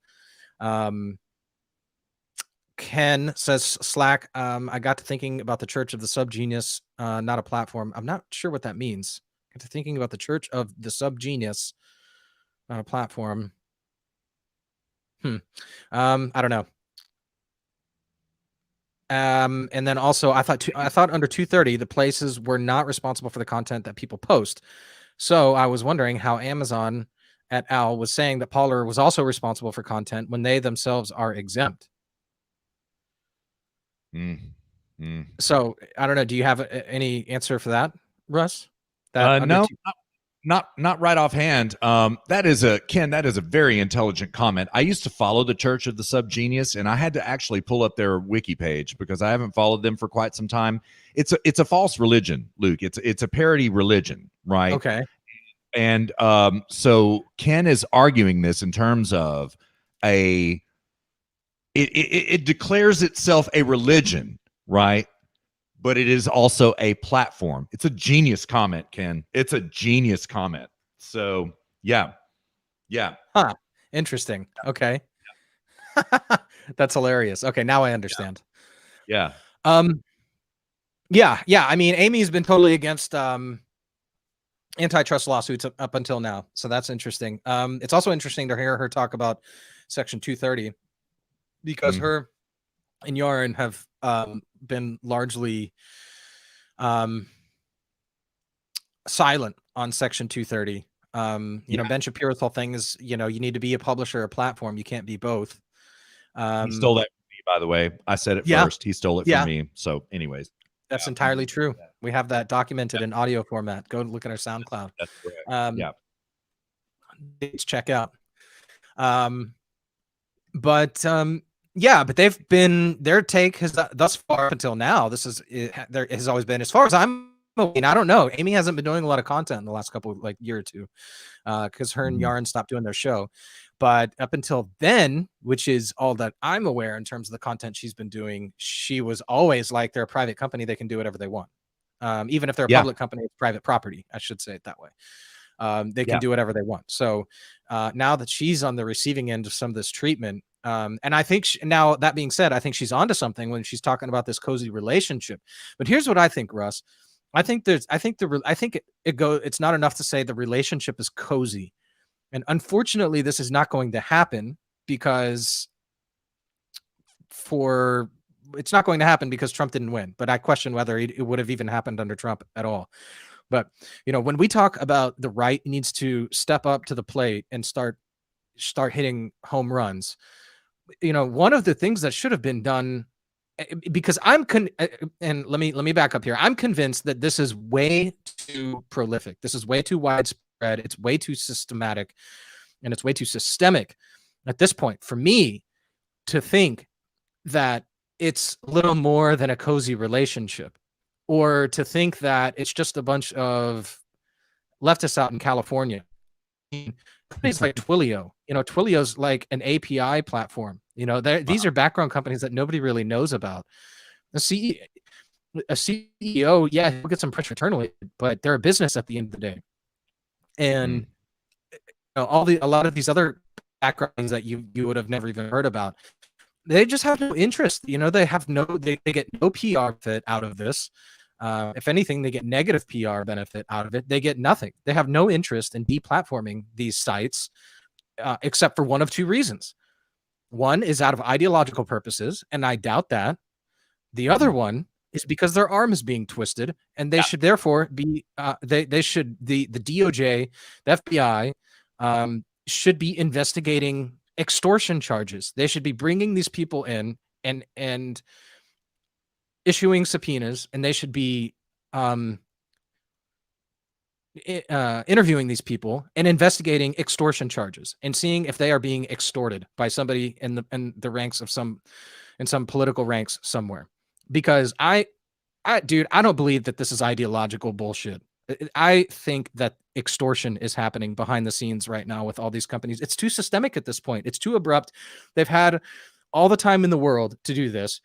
Ken says Slack. I got to thinking about the Church of the Subgenius, not a platform. I'm not sure what that means. Got to thinking about the Church of the Subgenius, not a platform. I don't know. And then also, I thought under 230, the places were not responsible for the content that people post. So I was wondering how Amazon et al. Was saying that Parler was also responsible for content when they themselves are exempt. So I don't know. Do you have any answer for that, Russ? No. Not right offhand. That is a very intelligent comment. I used to follow the Church of the Subgenius, and I had to actually pull up their wiki page because I haven't followed them for quite some time. It's a false religion, Luke. It's a parody religion, right? Okay. And so Ken is arguing this in terms of it declares itself a religion, right? But it is also a platform. It's a genius comment, Ken. It's a genius comment. So yeah. Huh. Interesting. Okay. That's hilarious. Okay, now I understand. Yeah. Yeah. I mean, Amy's been totally against antitrust lawsuits up until now, so that's interesting. It's also interesting to hear her talk about Section 230 because her and Yarn have been largely silent on Section 230. You know, Ben Shapiro's whole thing is, you need to be a publisher or a platform. You can't be both. He stole that from me, by the way. I said it first. He stole it from me. So anyways. That's entirely true. We have that documented in audio format. Go look at our SoundCloud. That's correct. Check out. But they've been, their take has thus far up until now, there has always been, as far as I'm aware, I don't know, Amy hasn't been doing a lot of content in the last couple year or two, because her and Yarn stopped doing their show. But up until then, which is all that I'm aware in terms of the content she's been doing, she was always like, they're a private company, they can do whatever they want. Even if they're a public company, it's private property. I should say it that way. They can do whatever they want. So now that she's on the receiving end of some of this treatment, and I think now that being said, I think she's onto something when she's talking about this cozy relationship. But here's what I think, Russ. It's not enough to say the relationship is cozy. And unfortunately, this is not going to happen because Trump didn't win. But I question whether it would have even happened under Trump at all. But, when we talk about the right needs to step up to the plate and start hitting home runs, one of the things that should have been done, because and let me back up here. I'm convinced that this is way too prolific. This is way too widespread. It's way too systematic, and it's way too systemic at this point for me to think that it's little more than a cozy relationship, or to think that it's just a bunch of leftists out in California. Companies like Twilio, Twilio's like an API platform. These are background companies that nobody really knows about. A CEO, he'll get some pressure internally, but they're a business at the end of the day. And a lot of these other backgrounds that you would have never even heard about, they just have no interest. They get no PR benefit out of this. If anything, they get negative PR benefit out of it. They get nothing. They have no interest in deplatforming these sites, except for one of two reasons. One is out of ideological purposes, and I doubt that. The other one is because their arm is being twisted, and they should therefore be the DOJ, the FBI should be investigating extortion charges. They should be bringing these people in and issuing subpoenas, and they should be interviewing these people and investigating extortion charges and seeing if they are being extorted by somebody in the ranks of some political ranks somewhere. Because I don't believe that this is ideological bullshit. I think that extortion is happening behind the scenes right now with all these companies. It's too systemic at this point. It's too abrupt. They've had all the time in the world to do this.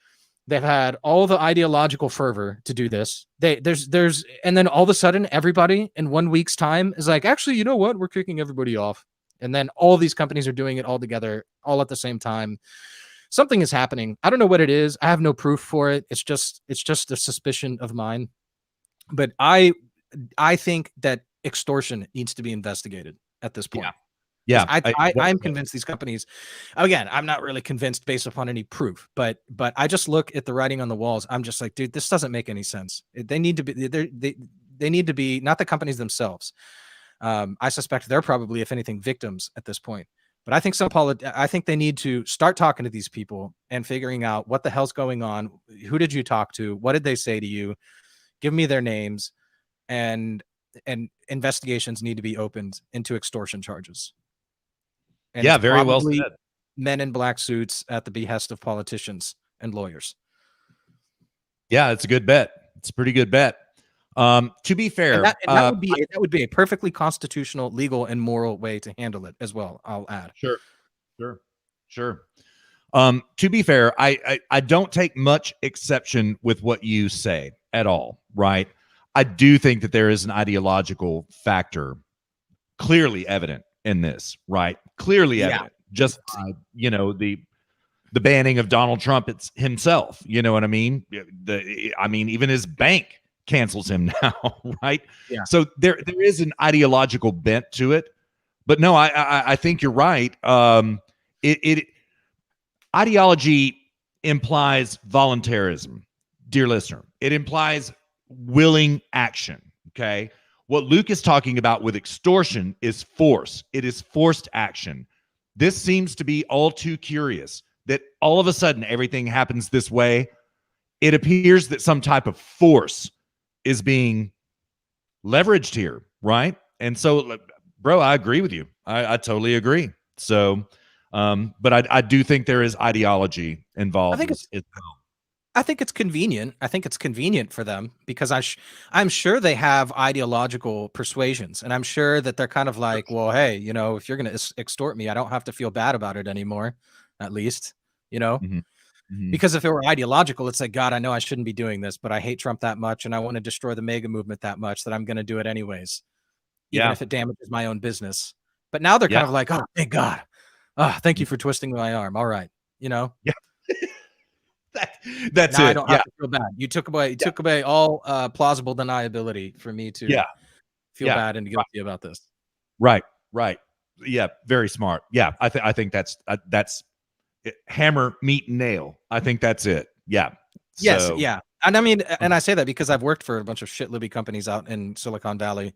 They've had all the ideological fervor to do this. And then all of a sudden, everybody in 1 week's time is like, actually, you know what? We're kicking everybody off. And then all these companies are doing it all together, all at the same time. Something is happening. I don't know what it is. I have no proof for it. It's just a suspicion of mine. But I think that extortion needs to be investigated at this point. Yeah. I'm convinced these companies, again, I'm not really convinced based upon any proof, but I just look at the writing on the walls. I'm just like, dude, this doesn't make any sense. They need to be, they need to be, not the companies themselves. I suspect they're probably, if anything, victims at this point. But I think I think they need to start talking to these people and figuring out what the hell's going on. Who did you talk to? What did they say to you? Give me their names. And and investigations need to be opened into extortion charges. And yeah, it's very well probably said. men in black suits at the behest of politicians and lawyers. Yeah, it's a good bet. It's a pretty good bet. To be fair, that would be a perfectly constitutional, legal, and moral way to handle it as well. I'll add. Sure. To be fair, I don't take much exception with what you say at all, right? I do think that there is an ideological factor clearly evident in this, right? Clearly evident. Just by, the banning of Donald Trump himself, you know what I mean? Even his bank cancels him now, right? Yeah. So there is an ideological bent to it. But no, I think you're right. Ideology implies voluntarism, dear listener. It implies willing action, okay? What Luke is talking about with extortion is force. It is forced action. This seems to be all too curious that all of a sudden everything happens this way. It appears that some type of force is being leveraged here, right? And so, bro, I agree with you. I totally agree. So, but I do think there is ideology involved. I think it's convenient. I think it's convenient for them because I'm sure they have ideological persuasions, and I'm sure that they're kind of like, well, hey, if you're going to extort me, I don't have to feel bad about it anymore, at least, Mm-hmm. Mm-hmm. Because if it were ideological, it's like, God, I know I shouldn't be doing this, but I hate Trump that much, and I want to destroy the MAGA movement that much that I'm going to do it anyways, even if it damages my own business. But now they're kind of like, oh, thank God. Thank you for twisting my arm. All right. Yeah. That's now it. I don't have to feel bad. You took away all plausible deniability for me to feel bad and guilty about this. Right. Yeah, very smart. Yeah, I think that's it. Hammer, meat, and nail. I think that's it. Yeah. Yes. Yeah. And I mean, and I say that because I've worked for a bunch of shit Libby companies out in Silicon Valley.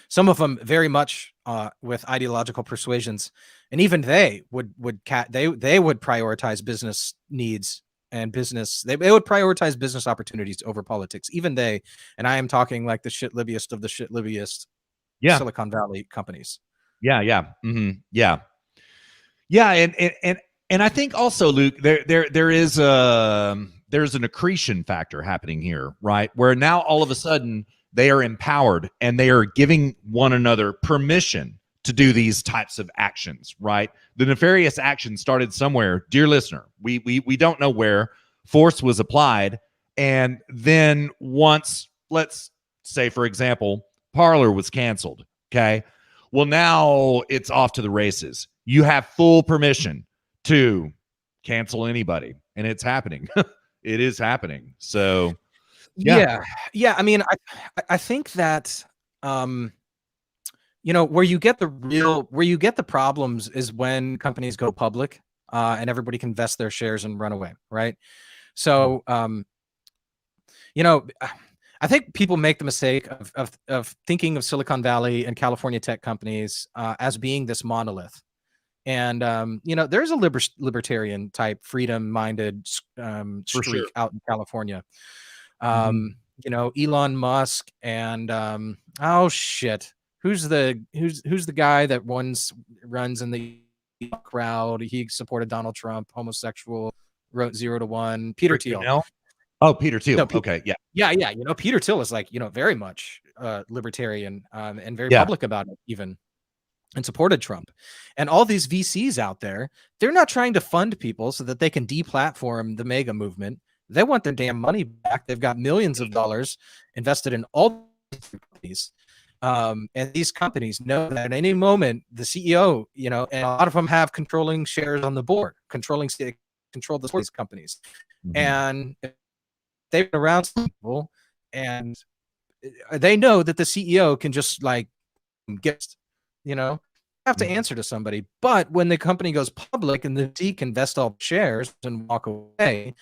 Some of them very much with ideological persuasions, and even they would prioritize business needs and business. They would prioritize business opportunities over politics. Even they, and I am talking like the shit Libbiest of the shit Libbiest Silicon Valley companies. Yeah. And I think also, Luke, there's an accretion factor happening here, right? Where now all of a sudden they are empowered and they are giving one another permission to do these types of actions, right? The nefarious action started somewhere, dear listener. We don't know where. Force was applied, and then once, let's say, for example, Parler was canceled. Okay, well now it's off to the races. You have full permission to cancel anybody, and it's happening. It is happening. So yeah. I mean, I think that where you get the problems is when companies go public and everybody can vest their shares and run away, right? So I think people make the mistake of thinking of Silicon Valley and California tech companies as being this monolith. And there's a libertarian type, freedom-minded streak out in California. Elon Musk and who's the guy that runs in the crowd? He supported Donald Trump, homosexual, wrote 0 to 1. Peter Thiel. Oh, Peter Thiel. No, okay, yeah. Peter Thiel is like very much libertarian and very public about it even. And supported Trump. And all these VCs out there, they're not trying to fund people so that they can deplatform the MAGA movement. They want their damn money back. They've got millions of dollars invested in all these companies. And these companies know that at any moment, the CEO, and a lot of them have controlling shares on the board, control these companies. Mm-hmm. And they've been around people, and they know that the CEO can just have to answer to somebody. But when the company goes public and the D can vest all shares and walk away,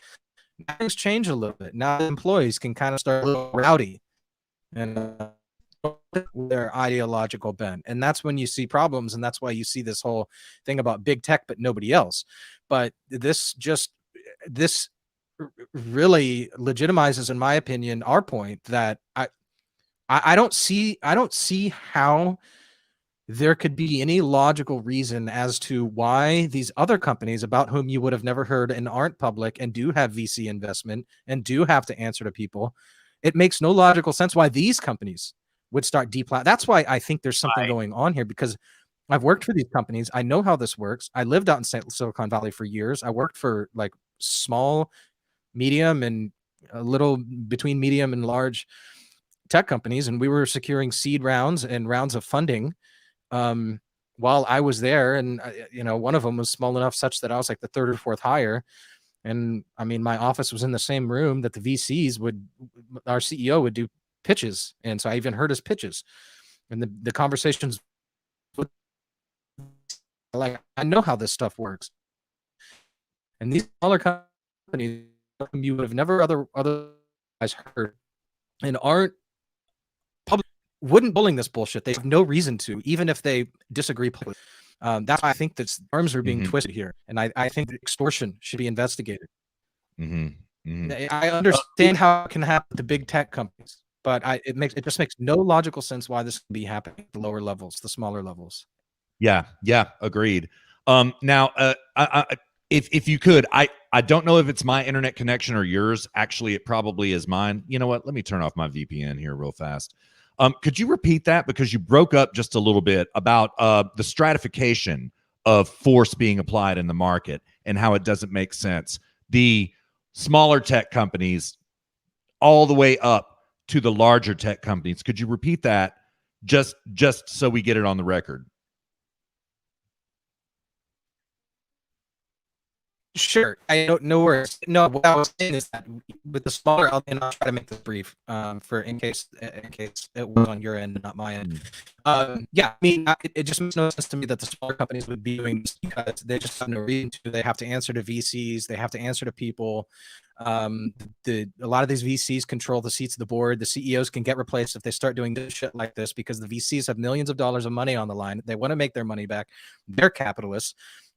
things change a little bit. Now the employees can kind of start a little rowdy and their ideological bent. And that's when you see problems. And that's why you see this whole thing about big tech, but nobody else. But this really legitimizes, in my opinion, our point that I don't see how there could be any logical reason as to why these other companies about whom you would have never heard and aren't public and do have VC investment and do have to answer to people. It makes no logical sense why these companies would start That's why I think there's something going on here, because I've worked for these companies. I know how this works. I lived out in Silicon Valley for years. I worked for like small, medium, and a little between medium and large tech companies, and we were securing seed rounds and rounds of funding while I was there. And one of them was small enough such that I was like the third or fourth hire. And I mean, my office was in the same room that the VCs our CEO would do pitches. And so I even heard his pitches, and the conversations like, I know how this stuff works. And these smaller companies you would have never otherwise heard and wouldn't bullying this bullshit. They have no reason to, even if they disagree publicly. That's why I think that arms are being twisted here. And I think that extortion should be investigated. I understand how it can happen to big tech companies, but it just makes no logical sense why this can be happening at the lower levels, the smaller levels. Yeah, agreed. Now, if you could, I don't know if it's my internet connection or yours. Actually, it probably is mine. You know what? Let me turn off my VPN here real fast. Could you repeat that? Because you broke up just a little bit about the stratification of force being applied in the market and how it doesn't make sense. The smaller tech companies all the way up to the larger tech companies. Could you repeat that just so we get it on the record? Sure. I don't know where. No, what I was saying is that with the smaller, I'll try to make this brief for in case it was on your end and not my end. Yeah, I mean, it just makes no sense to me that the smaller companies would be doing this because they just have no reason to. They have to answer to VCs. They have to answer to people. A lot of these VCs control the seats of the board. The CEOs can get replaced if they start doing this shit like this because the VCs have millions of dollars of money on the line. They want to make their money back. They're capitalists.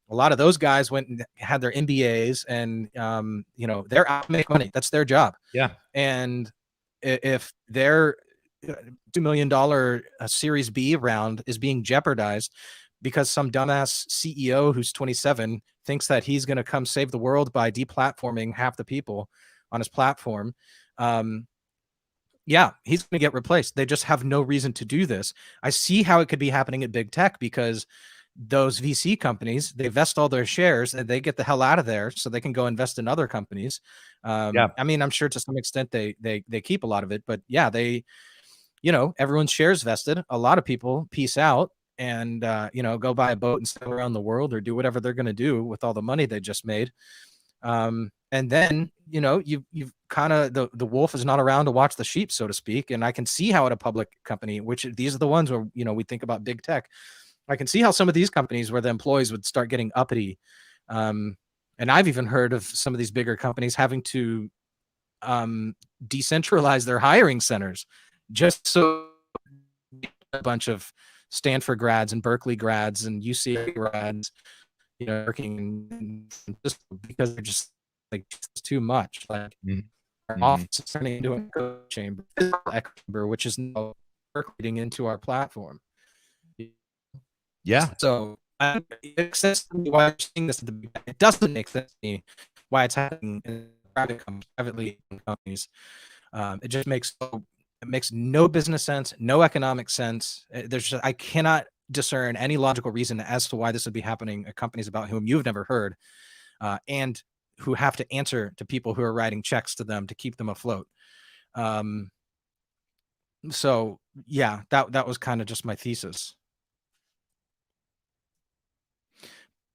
A lot of those guys went and had their MBAs and, they're out to make money. That's their job. Yeah. And if their $2 million Series B round is being jeopardized because some dumbass CEO who's 27 thinks that he's going to come save the world by deplatforming half the people on his platform, yeah, he's going to get replaced. They just have no reason to do this. I see how it could be happening at big tech because those VC companies, they vest all their shares and they get the hell out of there so they can go invest in other companies. I mean, I'm sure to some extent they keep a lot of it, but yeah, everyone's shares vested. A lot of people peace out and, go buy a boat and sail around the world or do whatever they're going to do with all the money they just made. And then, you've kind of, the wolf is not around to watch the sheep, so to speak. And I can see how at a public company, which these are the ones where, we think about big tech, I can see how some of these companies where the employees would start getting uppity. And I've even heard of some of these bigger companies having to decentralize their hiring centers just so a bunch of Stanford grads and Berkeley grads and UCLA grads, working just because they're just like it's too much. Like our office is turning into an echo chamber, which is now percolating into our platform. Yeah. So it makes sense to me why you're seeing this. It doesn't make sense to me why it's happening in privately owned companies. It just makes no business sense, no economic sense. I cannot discern any logical reason as to why this would be happening at companies about whom you've never heard, and who have to answer to people who are writing checks to them to keep them afloat. So yeah, that was kind of just my thesis.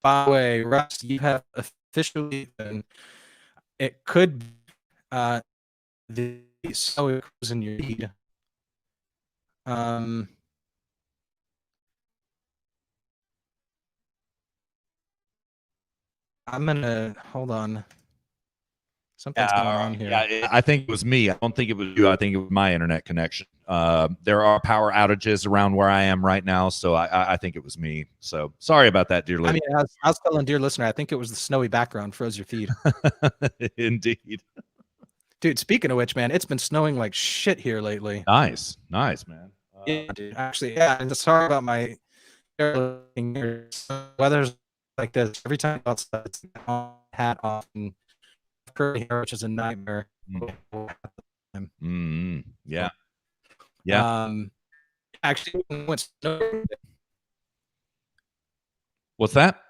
By the way, Russ, you have officially been, it could the so it goes in your feed. I'm gonna hold on. Something's going on here. Yeah, I think it was me. I don't think it was you. I think it was my internet connection. There are power outages around where I am right now, so I think it was me. So sorry about that, dear listener. I mean, I was telling dear listener, I think it was the snowy background froze your feed. Indeed. Dude, speaking of which, man, it's been snowing like shit here lately. Nice, man. Yeah, dude. Actually, yeah. And sorry about my weather's like this every time outside. It's hat off and curly hair, which is a nightmare. Yeah. Actually, went snow. What's that?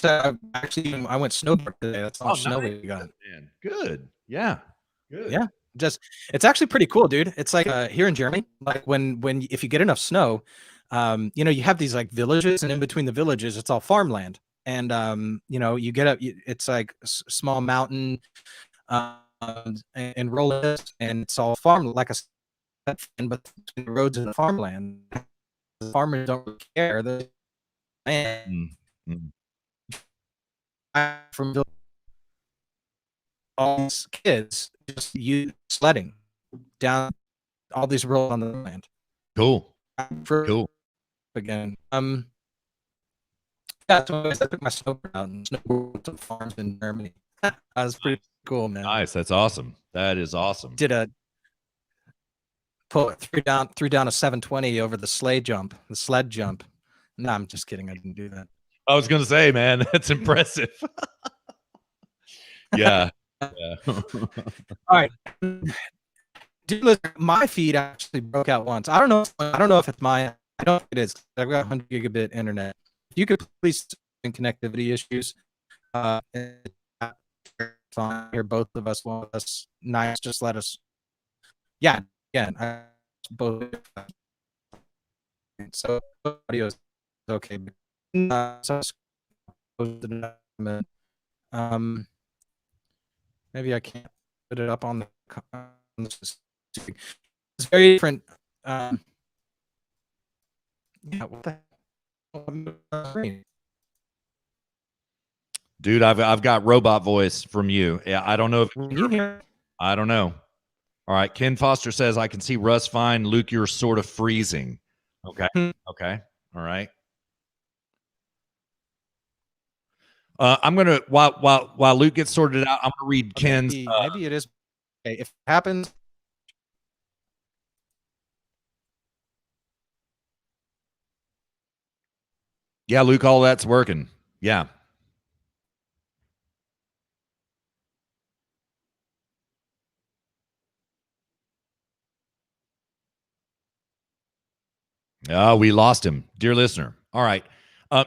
I went snowboard today. That's how much snow we got. Man. Good. Yeah. Good. Yeah. It's actually pretty cool, dude. It's like here in Germany, like when if you get enough snow, you have these like villages, and in between the villages, it's all farmland. And you get up, it's like small mountain and roll, and it's all farm like a but between the roads and the farmland, the farmers don't really care. From all these kids just sledding down all these roads on the land. Cool. Again. Yeah, so I took my snowboard out and snowboard to farms in Germany. That was pretty cool, man. Nice. That's awesome. That is awesome. Threw down a 720 over the sled jump. No, I'm just kidding. I didn't do that. I was gonna say, man, that's impressive. Yeah. All right. Dude, listen, my feed actually broke out once. I don't know if it's mine. I don't think it is. I've got 100 gigabit internet. If you could please connectivity issues. Here, both of us, one of us, nice. Just let us. Yeah, both. So audio is okay. Maybe I can't put it up on the. It's very different. Yeah, what the hell? Dude, I've got robot voice from you. Yeah, I don't know if you hear. I don't know. All right, Ken Foster says I can see Russ fine. Luke, you're sort of freezing. Okay. Okay. All right. I'm gonna while Luke gets sorted out, I'm gonna read Ken's. Maybe it is. Okay, if it happens. Yeah, Luke, all that's working. Yeah. We lost him, dear listener. All right.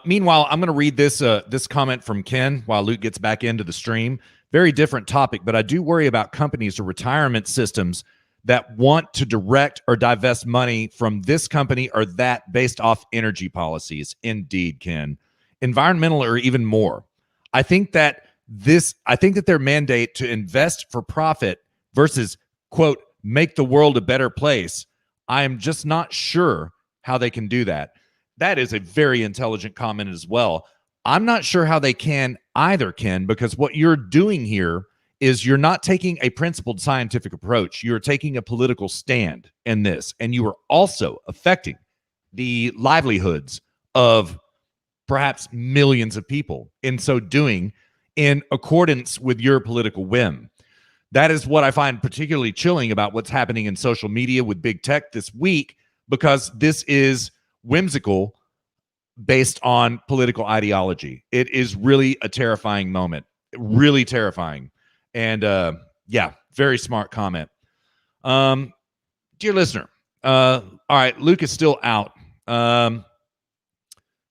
Meanwhile, I'm going to read this comment from Ken while Luke gets back into the stream. Very different topic, but I do worry about companies or retirement systems that want to direct or divest money from this company or that based off energy policies. Indeed, Ken. Environmental or even more. I think that their mandate to invest for profit versus, quote, make the world a better place, I am just not sure how they can do that. That is a very intelligent comment as well. I'm not sure how they can either, Ken, because what you're doing here is you're not taking a principled scientific approach. You're taking a political stand in this, and you are also affecting the livelihoods of perhaps millions of people in so doing in accordance with your political whim. That is what I find particularly chilling about what's happening in social media with big tech this week, because this is whimsical based on political ideology. It is really a terrifying moment, really terrifying. And yeah, very smart comment. Dear listener, all right, Luke is still out.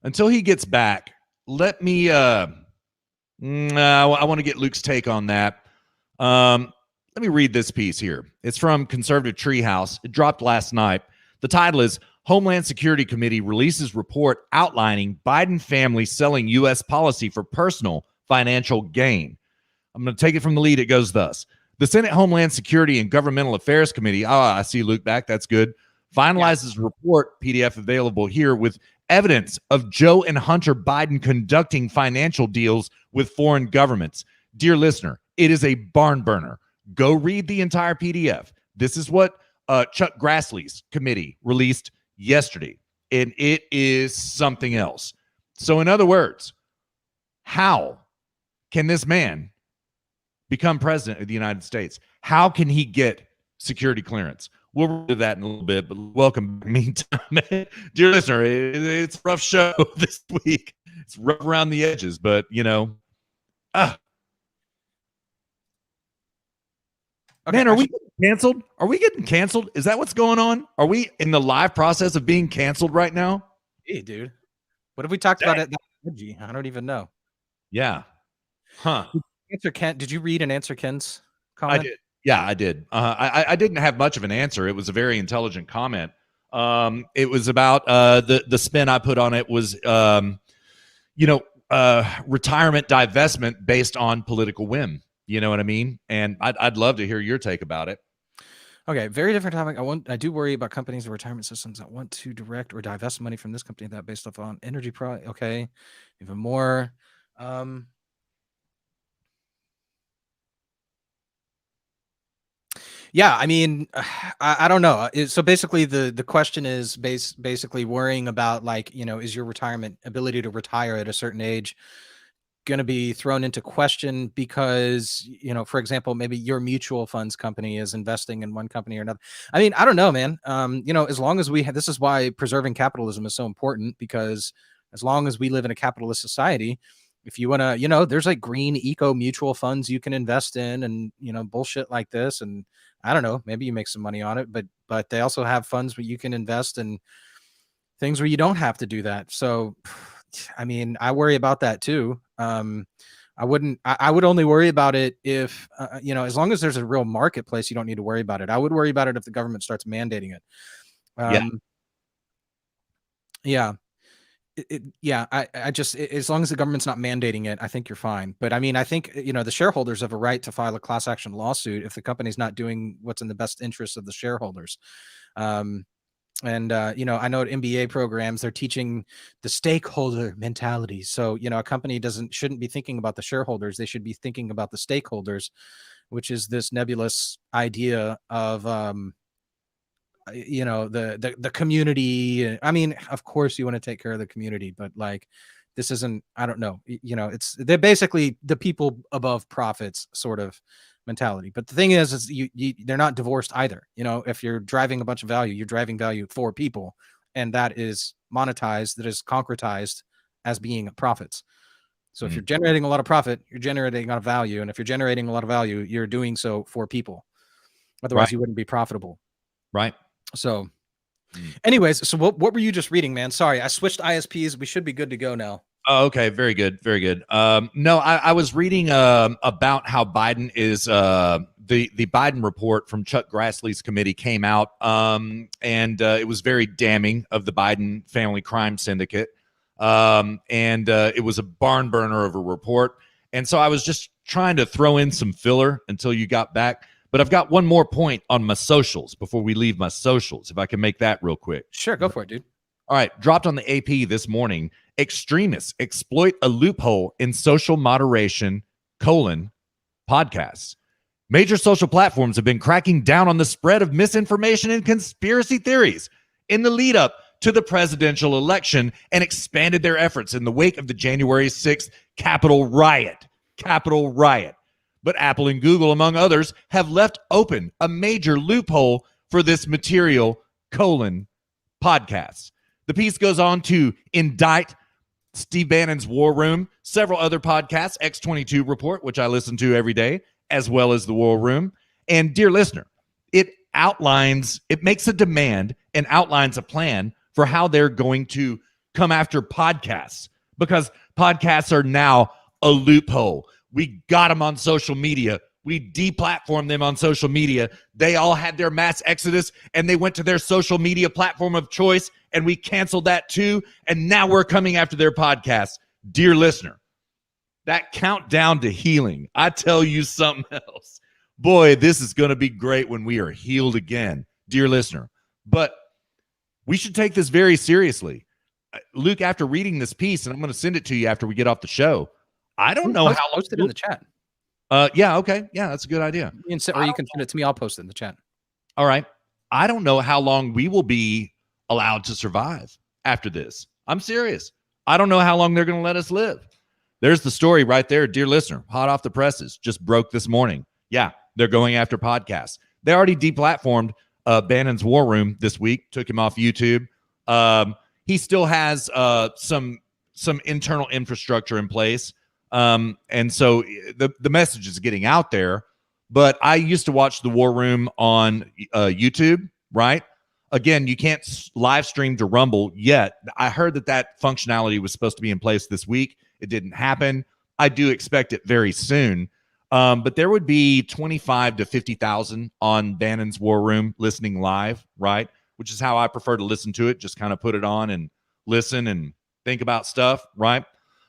Until he gets back, let me, I want to get Luke's take on that. Let me read this piece here. It's from Conservative Treehouse. It dropped last night. The title is Homeland Security Committee releases report outlining Biden family selling U.S. policy for personal financial gain. I'm going to take it from the lead. It goes thus. The Senate Homeland Security and Governmental Affairs Committee, I see Luke back. That's good. Finalizes report, PDF available here, with evidence of Joe and Hunter Biden conducting financial deals with foreign governments. Dear listener, it is a barn burner. Go read the entire PDF. This is what Chuck Grassley's committee released yesterday, and it is something else. So in other words, how can this man become president of the United States, how can he get security clearance? We'll do that in a little bit, but welcome. Meantime, dear listener, it's a rough show this week. It's rough around the edges, but Okay, man, are we getting canceled? Are we getting canceled? Is that what's going on? Are we in the live process of being canceled right now? Hey, dude. What have we talked about at that? I don't even know. Yeah. Huh. Did you read and answer Ken's comment? I did. Yeah, I did. I didn't have much of an answer. It was a very intelligent comment. It was about the spin I put on it was, retirement divestment based on political whim. You know what I mean? And I'd love to hear your take about it. Okay, very different topic. I do worry about companies and retirement systems that want to direct or divest money from this company that based off on energy product. Okay, even more. Yeah, I mean, I don't know. So basically, the question is basically worrying about, like, is your retirement ability to retire at a certain age going to be thrown into question because, for example, maybe your mutual funds company is investing in one company or another. I mean, I don't know, man. As long as we have, this is why preserving capitalism is so important, because as long as we live in a capitalist society, if you want to, there's like green eco mutual funds you can invest in and, bullshit like this. And I don't know, maybe you make some money on it, but they also have funds where you can invest in things where you don't have to do that. So, I mean, I worry about that too. I would only worry about it if, as long as there's a real marketplace, you don't need to worry about it. I would worry about it if the government starts mandating it. I just, as long as the government's not mandating it, I think you're fine. But I mean, I think, the shareholders have a right to file a class action lawsuit if the company's not doing what's in the best interest of the shareholders. I know at MBA programs, they're teaching the stakeholder mentality. So, a company shouldn't be thinking about the shareholders. They should be thinking about the stakeholders, which is this nebulous idea of, the community. I mean, of course you want to take care of the community, but like, this isn't, I don't know, they're basically the people above profits sort of mentality. But the thing is they're not divorced either. If you're driving a bunch of value, you're driving value for people, and that is monetized, that is concretized as being profits. So if you're generating a lot of profit, you're generating a lot of value. And if you're generating a lot of value, you're doing so for people. Otherwise, you wouldn't be profitable. Right. So anyways, so what were you just reading, man? Sorry, I switched ISPs. We should be good to go now. Oh, okay. Very good. Very good. No, I was reading about how Biden is the Biden report from Chuck Grassley's committee came out, and it was very damning of the Biden family crime syndicate, and it was a barn burner of a report. And so I was just trying to throw in some filler until you got back. But I've got one more point on my socials before we leave my socials, if I can make that real quick. Sure, go for it, dude. All right, dropped on the AP this morning. Extremists exploit a loophole in social moderation, podcasts. Major social platforms have been cracking down on the spread of misinformation and conspiracy theories in the lead up to the presidential election and expanded their efforts in the wake of the January 6th Capitol riot. But Apple and Google, among others, have left open a major loophole for this material, podcasts. The piece goes on to indict Steve Bannon's War Room, several other podcasts, X22 Report, which I listen to every day, as well as the War Room. And dear listener, it makes a demand and outlines a plan for how they're going to come after podcasts, because podcasts are now a loophole. We got them on social media. We deplatformed them on social media. They all had their mass exodus, and they went to their social media platform of choice, and we canceled that too. And now we're coming after their podcasts. Dear listener, that countdown to healing, I tell you something else. Boy, this is going to be great when we are healed again, dear listener. But we should take this very seriously. Luke, after reading this piece, and I'm going to send it to you after we get off the show, I don't know how long. Post it in the chat. Yeah, okay. Yeah, that's a good idea. Or you can send it to me. I'll post it in the chat. All right. I don't know how long we will be allowed to survive after this. I'm serious. I don't know how long they're going to let us live. There's the story right there, dear listener. Hot off the presses, just broke this morning. Yeah, they're going after podcasts. They already deplatformed Bannon's War Room this week, took him off YouTube. He still has some internal infrastructure in place, and so the message is getting out there. But I used to watch the War Room on YouTube, right? Again, you can't live stream to Rumble yet. I heard that functionality was supposed to be in place this week. It didn't happen. I do expect it very soon. But there would be 25 to 50,000 on Bannon's War Room listening live, right? Which is how I prefer to listen to it. Just kind of put it on and listen and think about stuff, right?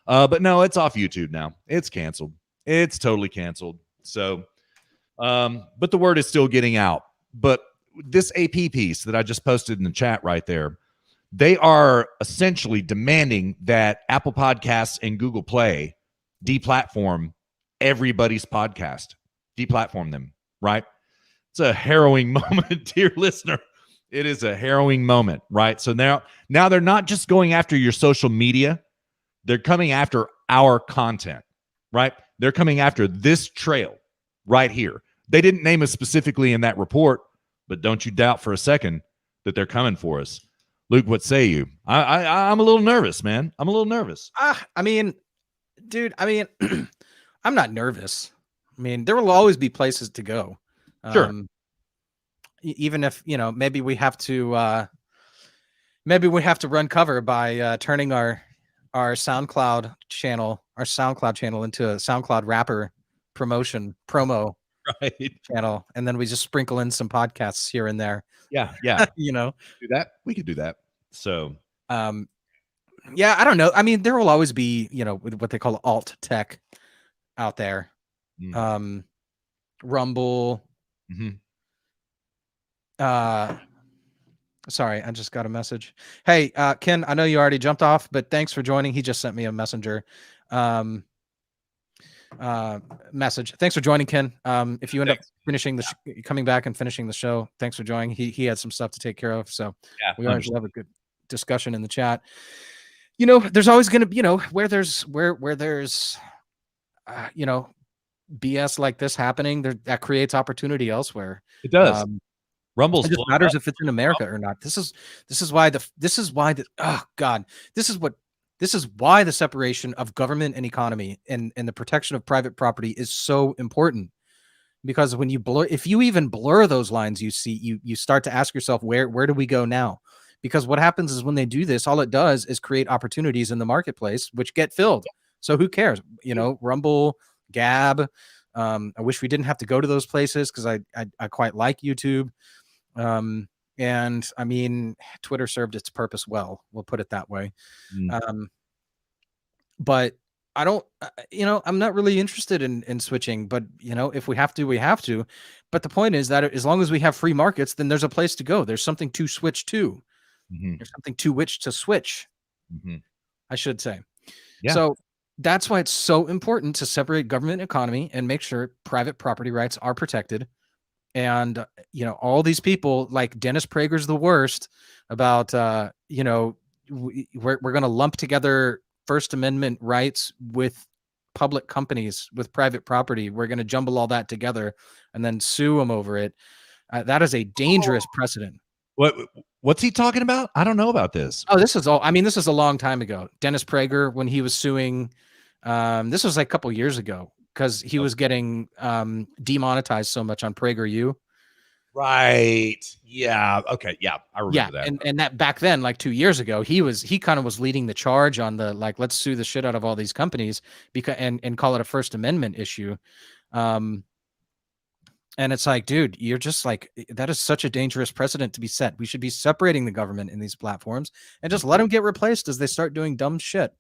But no, it's off YouTube now. It's canceled. It's totally canceled. So, but the word is still getting out. But this AP piece that I just posted in the chat right there, they are essentially demanding that Apple Podcasts and Google Play deplatform everybody's podcast, deplatform them, right? It's a harrowing moment, dear listener. It is a harrowing moment, right? So now they're not just going after your social media. They're coming after our content, right? They're coming after this trail right here. They didn't name us specifically in that report, but don't you doubt for a second that they're coming for us. Luke, what say you? I'm a little nervous, man. I'm a little nervous. I mean, dude, I'm not nervous. I mean, there will always be places to go. Sure. Even if, maybe we have to run cover by turning our SoundCloud channel into a SoundCloud rapper promo right channel, and then we just sprinkle in some podcasts here and there. Yeah. Do that. We could do that. So yeah, I don't know. I mean, there will always be, what they call alt tech out there. Rumble. Sorry, I just got a message. Hey, Ken, I know you already jumped off, but thanks for joining. He just sent me a messenger message. Thanks for joining, Ken. If you end up finishing coming back and finishing the show, thanks for joining. He had some stuff to take care of, so yeah, we always have a good discussion in the chat. There's always going to be, where there's BS like this happening, that creates opportunity elsewhere. It does. Rumble's it just matters if it's in America or not. This is why the separation of government and economy and the protection of private property is so important. Because when if you even blur those lines, you start to ask yourself, where do we go now? Because what happens is when they do this, all it does is create opportunities in the marketplace, which get filled. So who cares? Rumble, Gab. I wish we didn't have to go to those places because I quite like YouTube. And I mean, Twitter served its purpose well. We'll put it that way. But I don't, I'm not really interested in switching, but if we have to, we have to. But the point is that as long as we have free markets, then there's a place to go. There's something to switch to. There's something to which to switch, I should say. Yeah. So that's why it's so important to separate government and economy and make sure private property rights are protected. And, all these people like Dennis Prager's the worst about, we're going to lump together First Amendment rights with public companies, with private property. We're going to jumble all that together and then sue them over it. That is a dangerous precedent. What's he talking about? I don't know about this. Oh, this is a long time ago. Dennis Prager, when he was suing, this was like a couple years ago because he was getting demonetized so much on PragerU. Right. Yeah. Okay. Yeah. I remember that. And that back then, like 2 years ago, he kind of was leading the charge on the, let's sue the shit out of all these companies and call it a First Amendment issue. And it's like, dude, you're just that is such a dangerous precedent to be set. We should be separating the government in these platforms and just let them get replaced as they start doing dumb shit,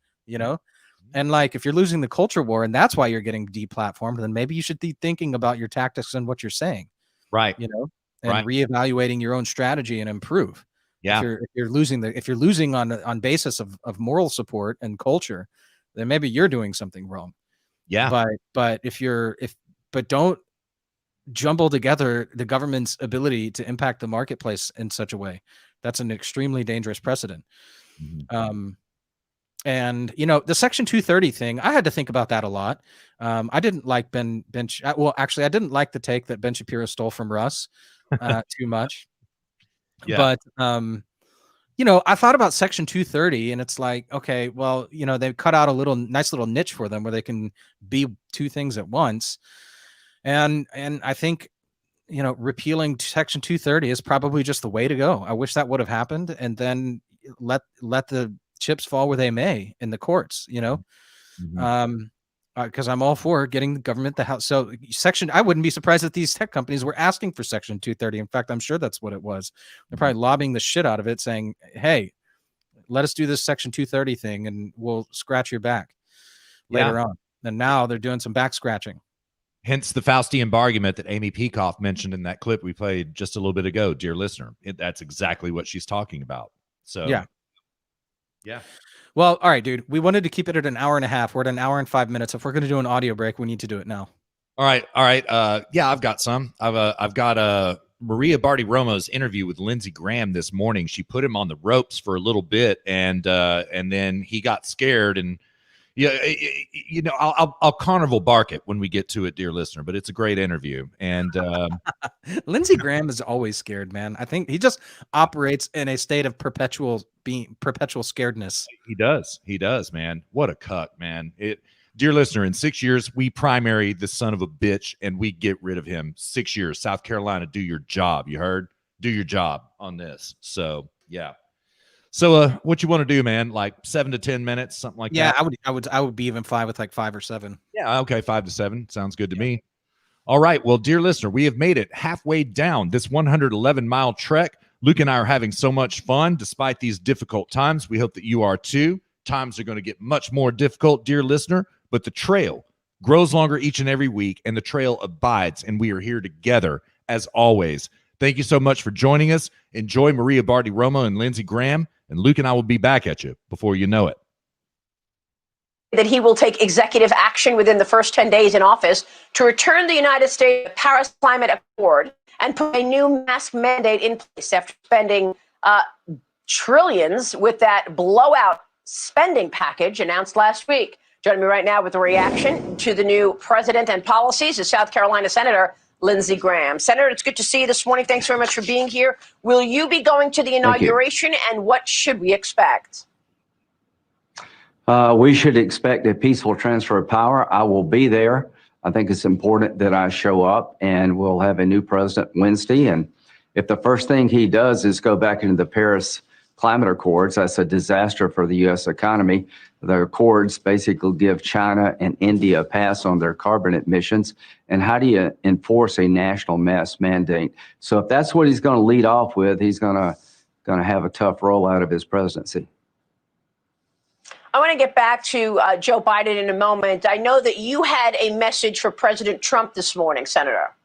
And if you're losing the culture war and that's why you're getting deplatformed, then maybe you should be thinking about your tactics and what you're saying. Right. And reevaluating your own strategy and improve. Yeah. If you're losing on basis of moral support and culture, then maybe you're doing something wrong. Yeah. But don't jumble together the government's ability to impact the marketplace in such a way. That's an extremely dangerous precedent. And, you know, the Section 230 thing, I had to think about that a lot. I didn't like well, actually, I didn't like the take that Ben Shapiro stole from Russ too much. Yeah. But, you know, I thought about Section 230 and it's like, okay, well, you know, they've cut out a nice little niche for them where they can be two things at once. And I think, you know, repealing Section 230 is probably just the way to go. I wish that would have happened, and then let the chips fall where they may in the courts, you know. Because I'm all for getting the government the house. So I wouldn't be surprised if these tech companies were asking for Section 230. In fact, I'm sure that's what it was. They're probably lobbying the shit out of it, saying, hey, let us do this Section 230 thing and we'll scratch your back later on. And now they're doing some back scratching. Hence the Faustian argument that Amy Peikoff mentioned in that clip we played just a little bit ago, dear listener. That's exactly what she's talking about. So, yeah. Well, all right, dude. We wanted to keep it at an hour and a half. We're at an hour and 5 minutes. If we're going to do an audio break, we need to do it now. All right. Yeah, I've got some. I've got Maria Bartiromo's interview with Lindsey Graham this morning. She put him on the ropes for a little bit, and then he got scared. And yeah, you know, I'll carnival bark it when we get to it, dear listener. But it's a great interview, and Lindsey Graham is always scared, man. I think he just operates in a state of perpetual scaredness. He does, man. What a cuck, man. Dear listener, in 6 years, we primary the son of a bitch, and we get rid of him. 6 years, South Carolina, do your job. You heard? Do your job on this. So, yeah. So, what you want to do, man? Like 7 to 10 minutes, something like that? Yeah, I would be even fine with like 5 or 7. Yeah, okay, 5 to 7. Sounds good to me. All right. Well, dear listener, we have made it halfway down this 111-mile trek. Luke and I are having so much fun despite these difficult times. We hope that you are too. Times are going to get much more difficult, dear listener, but the trail grows longer each and every week, and the trail abides, and we are here together as always. Thank you so much for joining us. Enjoy Maria Bartiromo and Lindsey Graham, and Luke and I will be back at you before you know it. That he will take executive action within the first 10 days in office to return the United States to the Paris Climate Accord and put a new mask mandate in place after spending trillions with that blowout spending package announced last week. Joining me right now with a reaction to the new president and policies is South Carolina Senator Lindsey Graham. Senator, it's good to see you this morning. Thanks very much for being here. Will you be going to the inauguration, and what should we expect? We should expect a peaceful transfer of power. I will be there. I think it's important that I show up, and we'll have a new president Wednesday. And if the first thing he does is go back into the Paris Climate Accords, that's a disaster for the U.S. economy. The accords basically give China and India a pass on their carbon emissions. And how do you enforce a national mask mandate? So if that's what he's going to lead off with, he's going to have a tough rollout of his presidency. I want to get back to Joe Biden in a moment. I know that you had a message for President Trump this morning, Senator.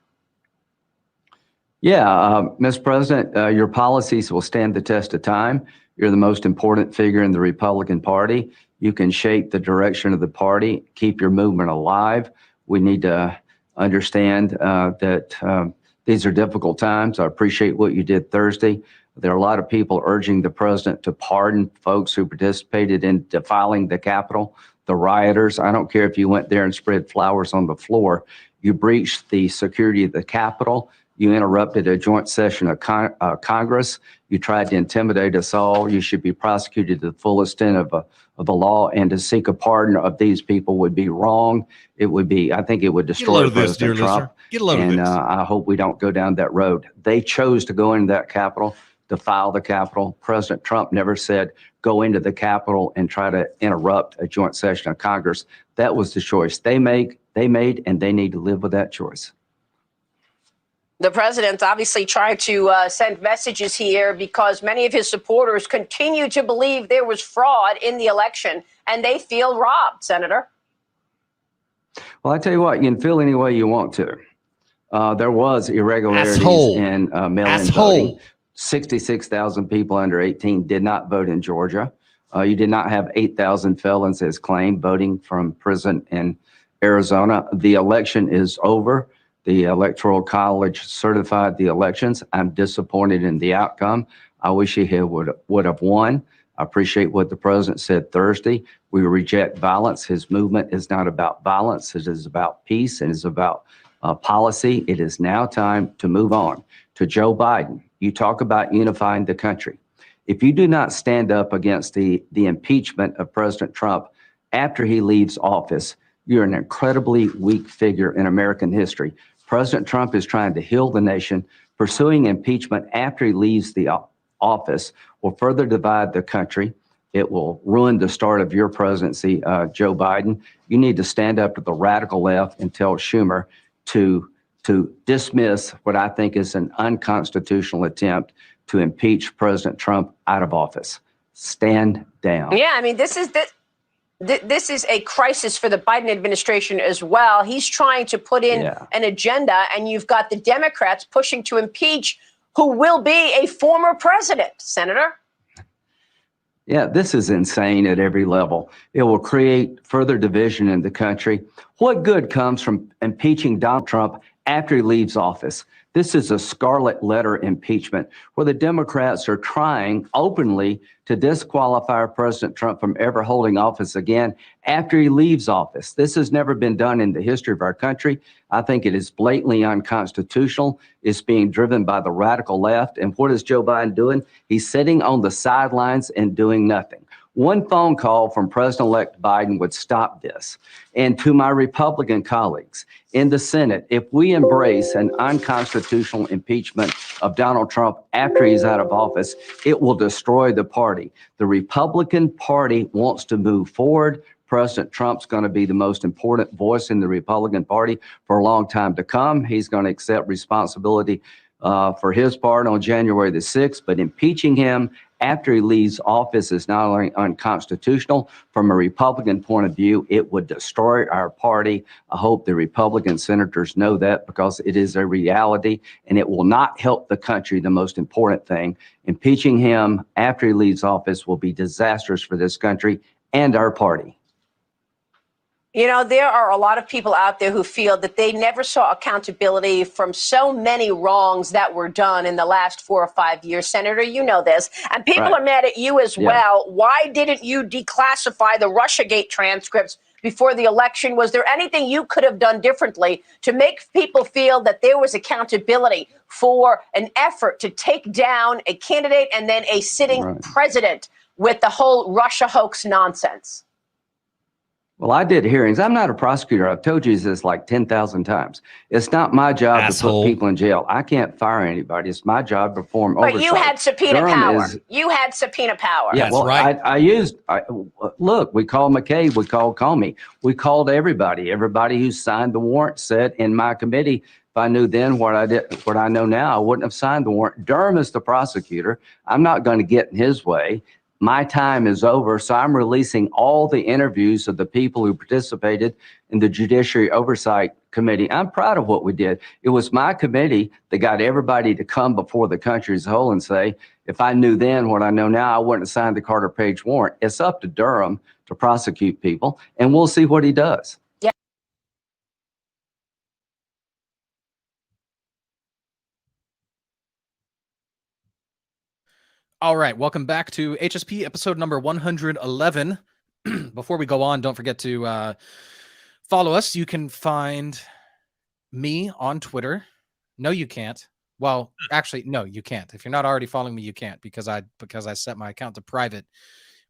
Yeah, Mr. President, your policies will stand the test of time. You're the most important figure in the Republican Party. You can shape the direction of the party, keep your movement alive. We need to understand that these are difficult times. I appreciate what you did Thursday. There are a lot of people urging the president to pardon folks who participated in defiling the Capitol, the rioters. I don't care if you went there and spread flowers on the floor. You breached the security of the Capitol. You interrupted a joint session of Congress. You tried to intimidate us all. You should be prosecuted to the full extent of the law, and to seek a pardon of these people would be wrong. It would be, I think it would destroy President Trump. Get a load of this. I hope we don't go down that road. They chose to go into that Capitol, defile the Capitol. President Trump never said, go into the Capitol and try to interrupt a joint session of Congress. That was the choice they made, and they need to live with that choice. The president's obviously trying to send messages here because many of his supporters continue to believe there was fraud in the election, and they feel robbed, Senator. Well, I tell you what, you can feel any way you want to. There was irregularities in mail-in voting. 66,000 people under 18 did not vote in Georgia. You did not have 8,000 felons as claimed voting from prison in Arizona. The election is over. The Electoral College certified the elections. I'm disappointed in the outcome. I wish he would have won. I appreciate what the president said Thursday. We reject violence. His movement is not about violence. It is about peace and is about policy. It is now time to move on. To Joe Biden, you talk about unifying the country. If you do not stand up against the impeachment of President Trump after he leaves office, you're an incredibly weak figure in American history. President Trump is trying to heal the nation. Pursuing impeachment after he leaves the office will further divide the country. It will ruin the start of your presidency, Joe Biden. You need to stand up to the radical left and tell Schumer to dismiss what I think is an unconstitutional attempt to impeach President Trump out of office. Stand down. Yeah, I mean, this is a crisis for the Biden administration as well. He's trying to put in an agenda, and you've got the Democrats pushing to impeach who will be a former president, Senator. Yeah, this is insane at every level. It will create further division in the country. What good comes from impeaching Donald Trump after he leaves office? This is a scarlet letter impeachment where the Democrats are trying openly to disqualify President Trump from ever holding office again after he leaves office. This has never been done in the history of our country. I think it is blatantly unconstitutional. It's being driven by the radical left. And what is Joe Biden doing? He's sitting on the sidelines and doing nothing. One phone call from President-elect Biden would stop this. And to my Republican colleagues in the Senate, if we embrace an unconstitutional impeachment of Donald Trump after he's out of office, it will destroy the party. The Republican Party wants to move forward. President Trump's going to be the most important voice in the Republican Party for a long time to come. He's going to accept responsibility for his part on January the 6th, but impeaching him after he leaves office is not only unconstitutional. From a Republican point of view, it would destroy our party. I hope the Republican senators know that, because it is a reality and it will not help the country. The most important thing, impeaching him after he leaves office will be disastrous for this country and our party. You know, there are a lot of people out there who feel that they never saw accountability from so many wrongs that were done in the last 4 or 5 years. Senator, you know this. And people are mad at you as well. Why didn't you declassify the Russiagate transcripts before the election? Was there anything you could have done differently to make people feel that there was accountability for an effort to take down a candidate and then a sitting president with the whole Russia hoax nonsense? Well, I did hearings. I'm not a prosecutor. I've told you this like 10,000 times. It's not my job to put people in jail. I can't fire anybody. It's my job to perform oversight. But you had subpoena power. You had subpoena power. Yeah, well, right. Look, we called McCabe. We called Comey. We called everybody. Everybody who signed the warrant said in my committee, if I knew then what I know now, I wouldn't have signed the warrant. Durham is the prosecutor. I'm not going to get in his way. My time is over, so I'm releasing all the interviews of the people who participated in the Judiciary Oversight Committee. I'm proud of what we did. It was my committee that got everybody to come before the country as a whole and say, if I knew then what I know now, I wouldn't have signed the Carter Page warrant. It's up to Durham to prosecute people, and we'll see what he does. All right, welcome back to HSP episode number 111. Before we go on, don't forget to follow us. You can find me on Twitter. No, you can't. Well, actually, no, you can't. If you're not already following me, you can't, because I set my account to private.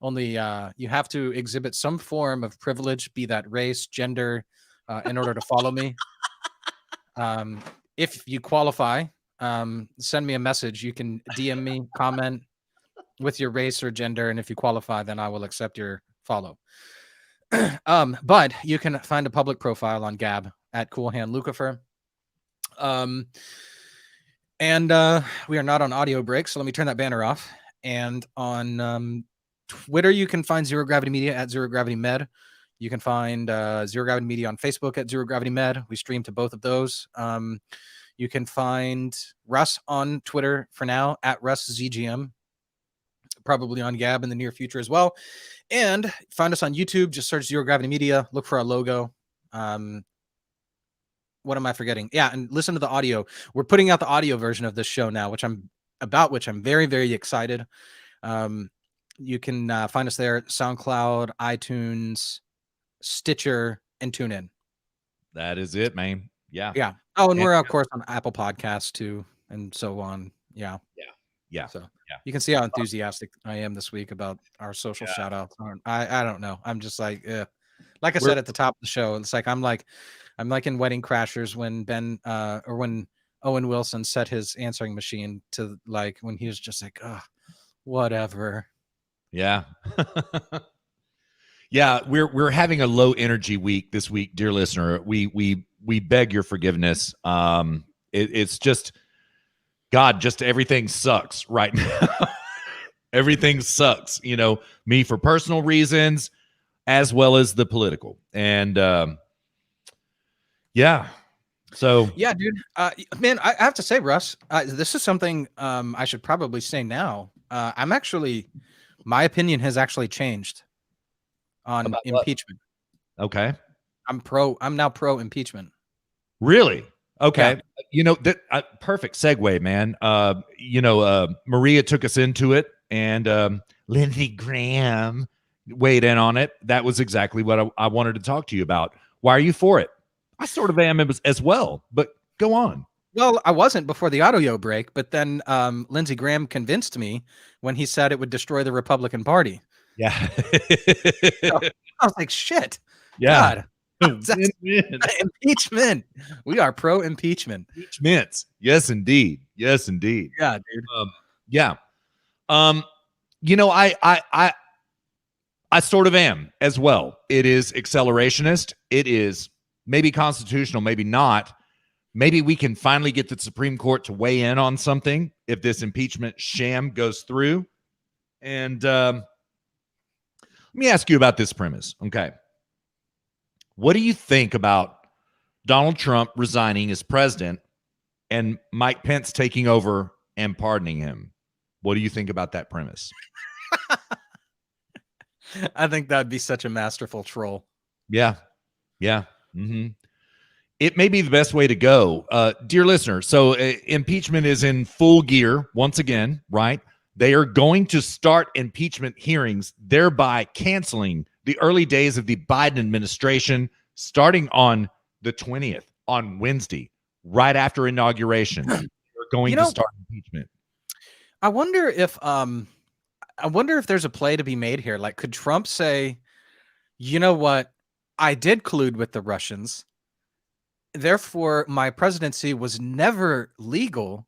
Only you have to exhibit some form of privilege, be that race, gender, in order to follow me. If you qualify, send me a message. You can DM me, comment with your race or gender, and if you qualify, then I will accept your follow. But you can find a public profile on Gab at Cool Hand Lucifer. And we are not on audio break, so let me turn that banner off. And on Twitter, you can find Zero Gravity Media at Zero Gravity Med. You can find Zero Gravity Media on Facebook at Zero Gravity Med. We stream to both of those. You can find Russ on Twitter for now at RussZGM. Probably on Gab in the near future as well. And find us on YouTube. Just search Zero Gravity Media. Look for our logo. What am I forgetting? Yeah, and listen to the audio. We're putting out the audio version of this show now, which I'm very, very excited. You can find us there, SoundCloud, iTunes, Stitcher, and TuneIn. That is it, man. Yeah. Yeah. Oh, and we're of course on Apple Podcasts too, and so on. Yeah. Yeah. So Yeah. you can see how enthusiastic I am this week about our social shout outs. I don't know. I'm just like, like I said at the top of the show, it's like I'm like in Wedding Crashers when when Owen Wilson set his answering machine to like when he was just like, whatever. Yeah. Yeah, we're having a low energy week this week, dear listener. We beg your forgiveness. It's just God, just everything sucks right now. Everything sucks, me for personal reasons as well as the political. And yeah. So yeah, dude. Man, I have to say, Russ, this is something I should probably say now. My opinion has actually changed on impeachment. Okay. I'm now pro impeachment. Really? Okay. Yeah. That perfect segue, man. Maria took us into it, and Lindsey Graham weighed in on it. That was exactly what I wanted to talk to you about. Why are you for it? I sort of am as well, but go on. Well, I wasn't before the audio break, but then Lindsey Graham convinced me when he said it would destroy the Republican Party. Yeah. So, I was like, shit. Yeah. God. Impeachment. We are pro impeachment. Impeachments. Yes, indeed. Yes, indeed. Yeah, dude. Yeah. I sort of am as well. It is accelerationist. It is maybe constitutional, maybe not. Maybe we can finally get the Supreme Court to weigh in on something if this impeachment sham goes through. And let me ask you about this premise. Okay. What do you think about Donald Trump resigning as president and Mike Pence taking over and pardoning him? What do you think about that premise? I think that'd be such a masterful troll. Yeah. Yeah. Mm-hmm. It may be the best way to go. Dear listener, so impeachment is in full gear once again, right? They are going to start impeachment hearings, thereby canceling the early days of the Biden administration starting on the 20th, on Wednesday, right after inauguration. They're going to start impeachment. I wonder if there's a play to be made here. Like, could Trump say, you know what? I did collude with the Russians. Therefore, my presidency was never legal.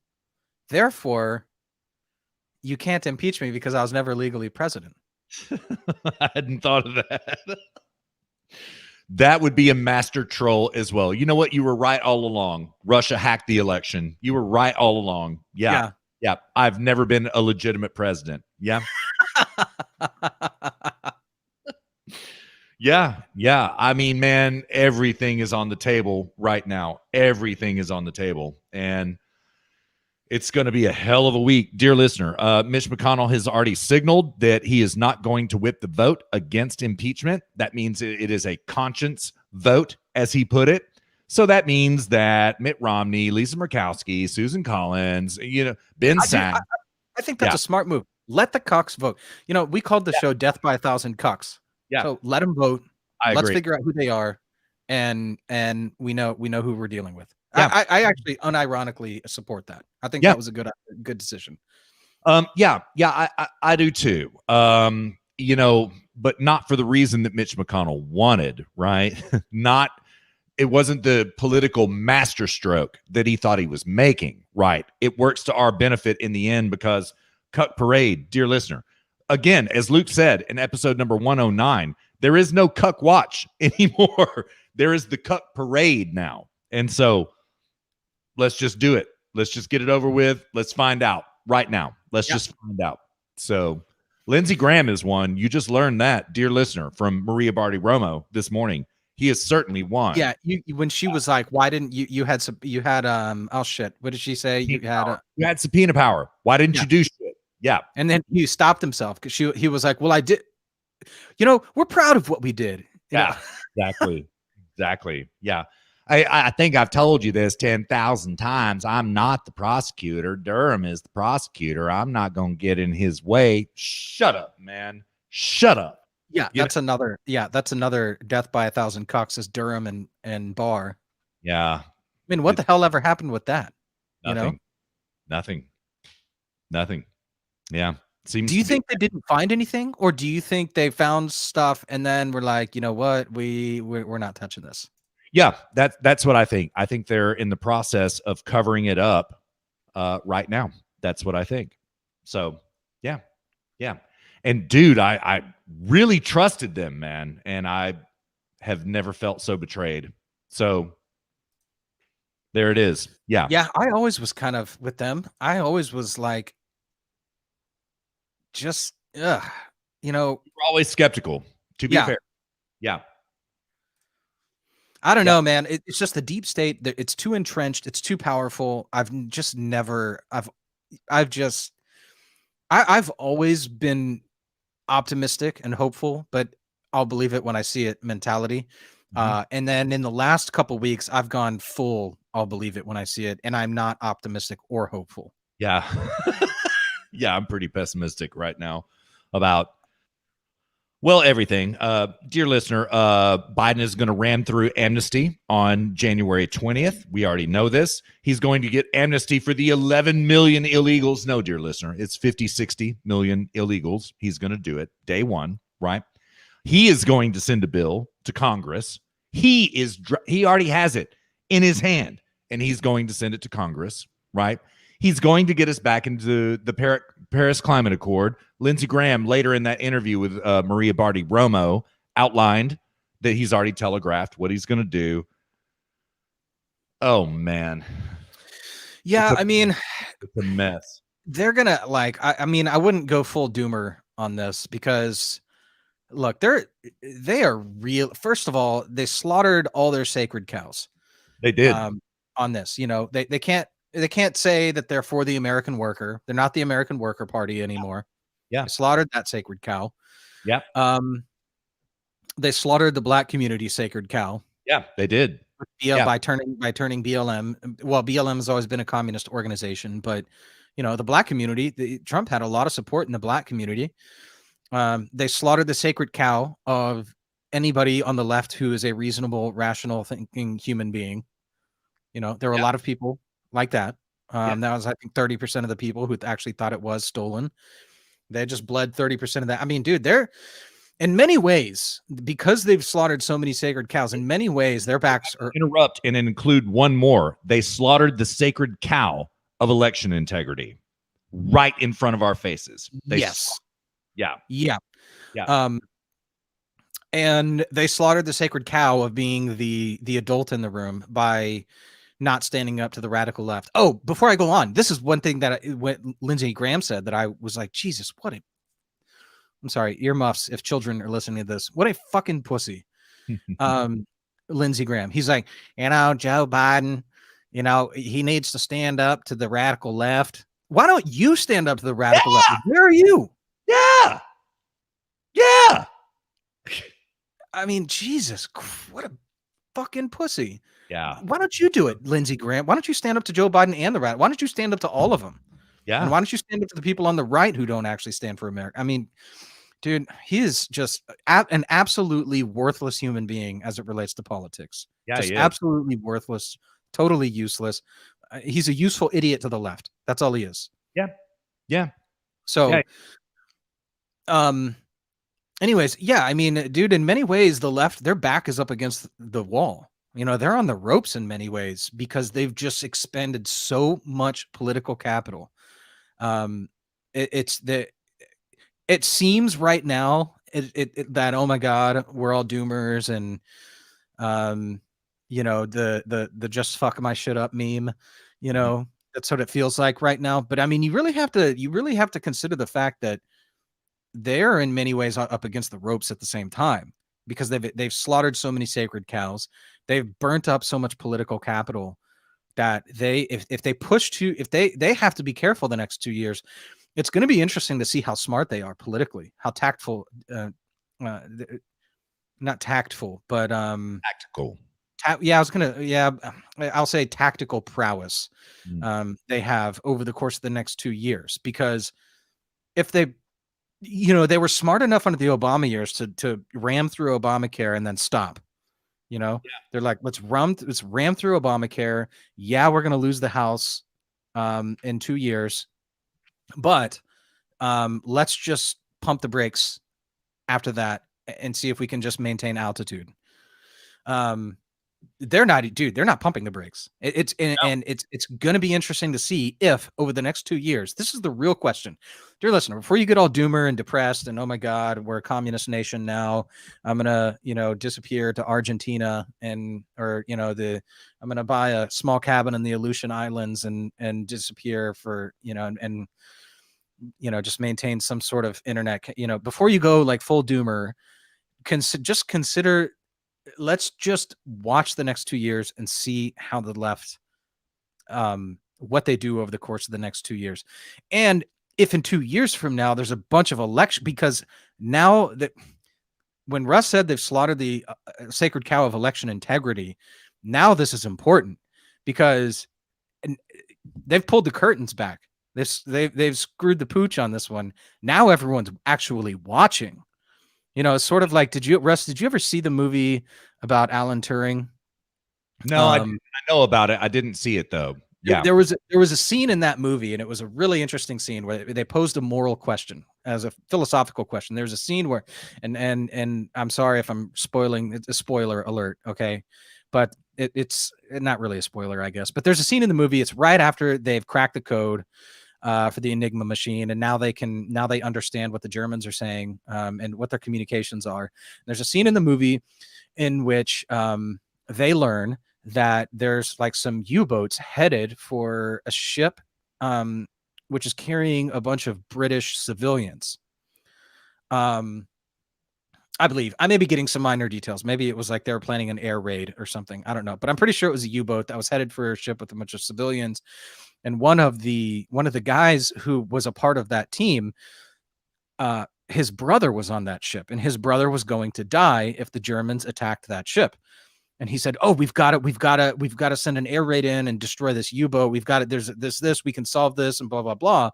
Therefore, you can't impeach me because I was never legally president. I hadn't thought of that. That would be a master troll as well. You know what? You were right all along. Russia hacked the election. You were right all along. Yeah. I've never been a legitimate president. Yeah. Yeah. I mean, man, everything is on the table right now. Everything is on the table. And it's going to be a hell of a week. Dear listener, Mitch McConnell has already signaled that he is not going to whip the vote against impeachment. That means it is a conscience vote, as he put it. So that means that Mitt Romney, Lisa Murkowski, Susan Collins, Ben Sasse. I think that's a smart move. Let the Cucks vote. We called the show Death by 1,000 Cucks. Yeah. So let them vote. Let's figure out who they are, and we know who we're dealing with. Yeah. I actually unironically support that. I think that was a good decision. I do too. But not for the reason that Mitch McConnell wanted, right? It wasn't the political masterstroke that he thought he was making, right? It works to our benefit in the end because Cuck Parade, dear listener, again, as Luke said in episode number 109, there is no Cuck Watch anymore. There is the Cuck Parade now. And so let's just do it. Let's just get it over with. Let's find out right now. Let's just find out. So Lindsey Graham is one. You just learned that, dear listener, from Maria Barty Romo this morning. He has certainly won. Yeah, when she was like, "Why didn't you had oh shit, what did she say? You had subpoena power. Why didn't you do shit?" Yeah, and then he stopped himself because he was like, "Well, I did. We're proud of what we did." Exactly. Yeah. I think I've told you this 10,000 times. I'm not the prosecutor. Durham is the prosecutor. I'm not going to get in his way. Shut up, man. Shut up. Yeah, that's another death by 1,000 cucks is Durham and Barr. Yeah. I mean, what the hell ever happened with that? Nothing. Nothing. Yeah. Do you think they didn't find anything, or do you think they found stuff and then we're like, you know what, we're not touching this? Yeah, that's what I think. I think they're in the process of covering it up right now. That's what I think. So, yeah. And dude, I really trusted them, man, and I have never felt so betrayed. So there it is. Yeah. Yeah, I always was kind of with them. I always was like, just, we're always skeptical, to be fair. Yeah. I don't know, man. It's just the deep state. It's too entrenched. It's too powerful. I've always been optimistic and hopeful, but I'll believe it when I see it mentality. And then in the last couple weeks, I've gone full, I'll believe it when I see it. And I'm not optimistic or hopeful. Yeah. Yeah, I'm pretty pessimistic right now about, well, everything. Dear listener, Biden is going to ram through amnesty on January 20th. We already know this. He's going to get amnesty for the 11 million illegals. No, dear listener, it's 50, 60 million illegals. He's going to do it day one, right? He is going to send a bill to Congress. He already has it in his hand, and he's going to send it to Congress, right? He's going to get us back into the Paris Climate Accord. Lindsey Graham, later in that interview with Maria Bartiromo, outlined that he's already telegraphed what he's going to do. Oh, man. Yeah, it's a mess. They're going to, I wouldn't go full doomer on this because, look, they are real. First of all, they slaughtered all their sacred cows. They did. On this. They can't say that they're for the American worker. They're not the American Worker Party anymore. Yeah. They slaughtered that sacred cow. Yeah. They slaughtered the black community sacred cow. Yeah, they did. By turning BLM. Well, BLM has always been a communist organization, but the black community, Trump had a lot of support in the black community. They slaughtered the sacred cow of anybody on the left who is a reasonable, rational thinking human being. There were a lot of people like that. That was, I think, 30% of the people who actually thought it was stolen. They just bled 30% of that. I mean, dude, they're in many ways, because they've slaughtered so many sacred cows, in many ways, their backs are. Interrupt and include one more. They slaughtered the sacred cow of election integrity right in front of our faces. Yes. Yeah. And they slaughtered the sacred cow of being the adult in the room by not standing up to the radical left. Oh, before I go on, this is one thing that what Lindsey Graham said that I was like, Jesus, I'm sorry, earmuffs if children are listening to this. What a fucking pussy. Lindsey Graham. He's like, Joe Biden, he needs to stand up to the radical left. Why don't you stand up to the radical left? Where are you? Yeah. I mean, Jesus, what a fucking pussy. Yeah. Why don't you do it, Lindsey Graham? Why don't you stand up to Joe Biden and the right? Why don't you stand up to all of them? Yeah. And why don't you stand up to the people on the right who don't actually stand for America? I mean, dude, he is just an absolutely worthless human being as it relates to politics. Yeah, just absolutely worthless, totally useless. He's a useful idiot to the left. That's all he is. Yeah. So, anyways, I mean, dude, in many ways, the left, their back is up against the wall. They're on the ropes in many ways because they've just expended so much political capital. It seems right now that, oh my God, we're all doomers and, the just fuck my shit up meme, that's what it feels like right now. But I mean, you really have to consider the fact that they're in many ways up against the ropes at the same time because they've slaughtered so many sacred cows. They've burnt up so much political capital that if they have to be careful the next 2 years. It's going to be interesting to see how smart they are politically, how tactful, not tactful, but tactical. I'll say tactical prowess they have over the course of the next 2 years, because if they were smart enough under the Obama years to ram through Obamacare and then stop. They're like, let's ram through Obamacare. Yeah, we're going to lose the House in 2 years, but let's just pump the brakes after that and see if we can just maintain altitude. They're not pumping the brakes. It's going to be interesting to see if over the next 2 years, this is the real question. Dear listener, before you get all doomer and depressed and, oh my God, we're a communist nation now, I'm going to, disappear to Argentina I'm going to buy a small cabin in the Aleutian Islands and disappear for, just maintain some sort of internet, before you go like full doomer, just consider, let's just watch the next 2 years and see how the left, what they do over the course of the next 2 years. And if in 2 years from now, there's a bunch of election, because now that when Russ said they've slaughtered the sacred cow of election integrity, now this is important because they've pulled the curtains back. They've screwed the pooch on this one. Now everyone's actually watching. It's sort of like, Russ, did you ever see the movie about Alan Turing? No, I know about it. I didn't see it though. Yeah. There was a scene in that movie, and it was a really interesting scene where they posed a moral question as a philosophical question. There's a scene where, and I'm sorry if I'm spoiling, it's a spoiler alert. Okay. But it's not really a spoiler, I guess, but there's a scene in the movie. It's right after they've cracked the code for the Enigma machine, and now they understand what the Germans are saying and what their communications are. There's a scene in the movie in which they learn that there's like some U-boats headed for a ship which is carrying a bunch of British civilians. I believe I may be getting some minor details. Maybe it was like they were planning an air raid or something. I don't know, but I'm pretty sure it was a U-boat that was headed for a ship with a bunch of civilians. And one of the guys who was a part of that team, his brother was on that ship, and his brother was going to die if the Germans attacked that ship. And he said, "Oh, we've got to send an air raid in and destroy this U-boat. We've got it. There's this. We can solve this," and blah blah blah.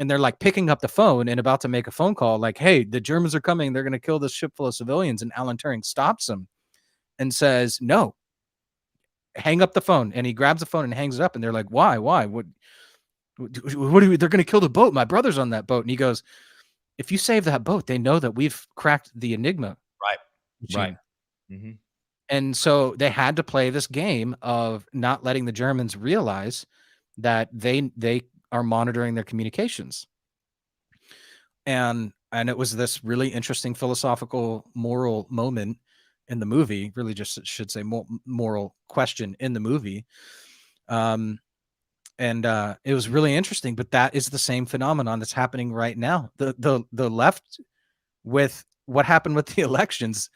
And they're like picking up the phone and about to make a phone call, like, "Hey, the Germans are coming. They're going to kill this ship full of civilians." And Alan Turing stops him and says, "No, hang up the phone." And he grabs the phone and hangs it up. And they're like, "Why? What do we? They're going to kill the boat. My brother's on that boat." And he goes, "If you save that boat, they know that we've cracked the Enigma." Right. Mm-hmm. And so they had to play this game of not letting the Germans realize that they are monitoring their communications. And it was this really interesting philosophical moral moment in the movie, really just should say moral question in the movie. And it was really interesting, but that is the same phenomenon that's happening right now. The left, with what happened with the elections,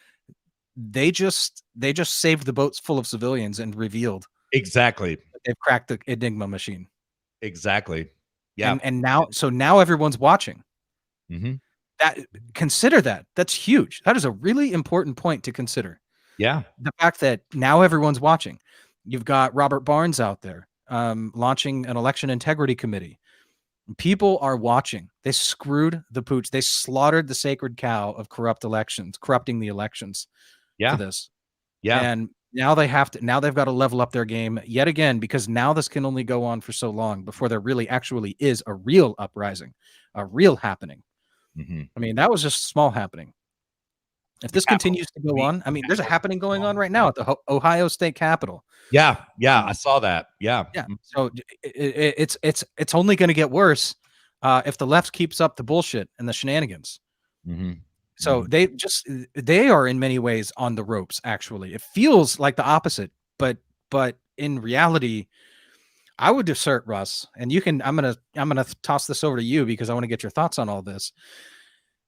they just saved the boats full of civilians and revealed exactly that they've cracked the Enigma machine. Exactly. Yeah. And now everyone's watching. Mm-hmm. Consider that. That's huge. That is a really important point to consider. Yeah. The fact that now everyone's watching. You've got Robert Barnes out there launching an election integrity committee. People are watching. They screwed the pooch. They slaughtered the sacred cow of corrupting the elections. For this. Yeah. And now they've got to level up their game yet again, because now this can only go on for so long before there really actually is a real uprising, a real happening. Mm-hmm. I mean, that was just a small happening. If this continues to go on, I mean, there's a happening going on right now at the Ohio State Capitol. Yeah. I saw that. Yeah. So it's only going to get worse if the left keeps up the bullshit and the shenanigans. Mm-hmm. So they are in many ways on the ropes. Actually, it feels like the opposite, but in reality, I would assert, Russ, and you can. I'm gonna toss this over to you because I want to get your thoughts on all this.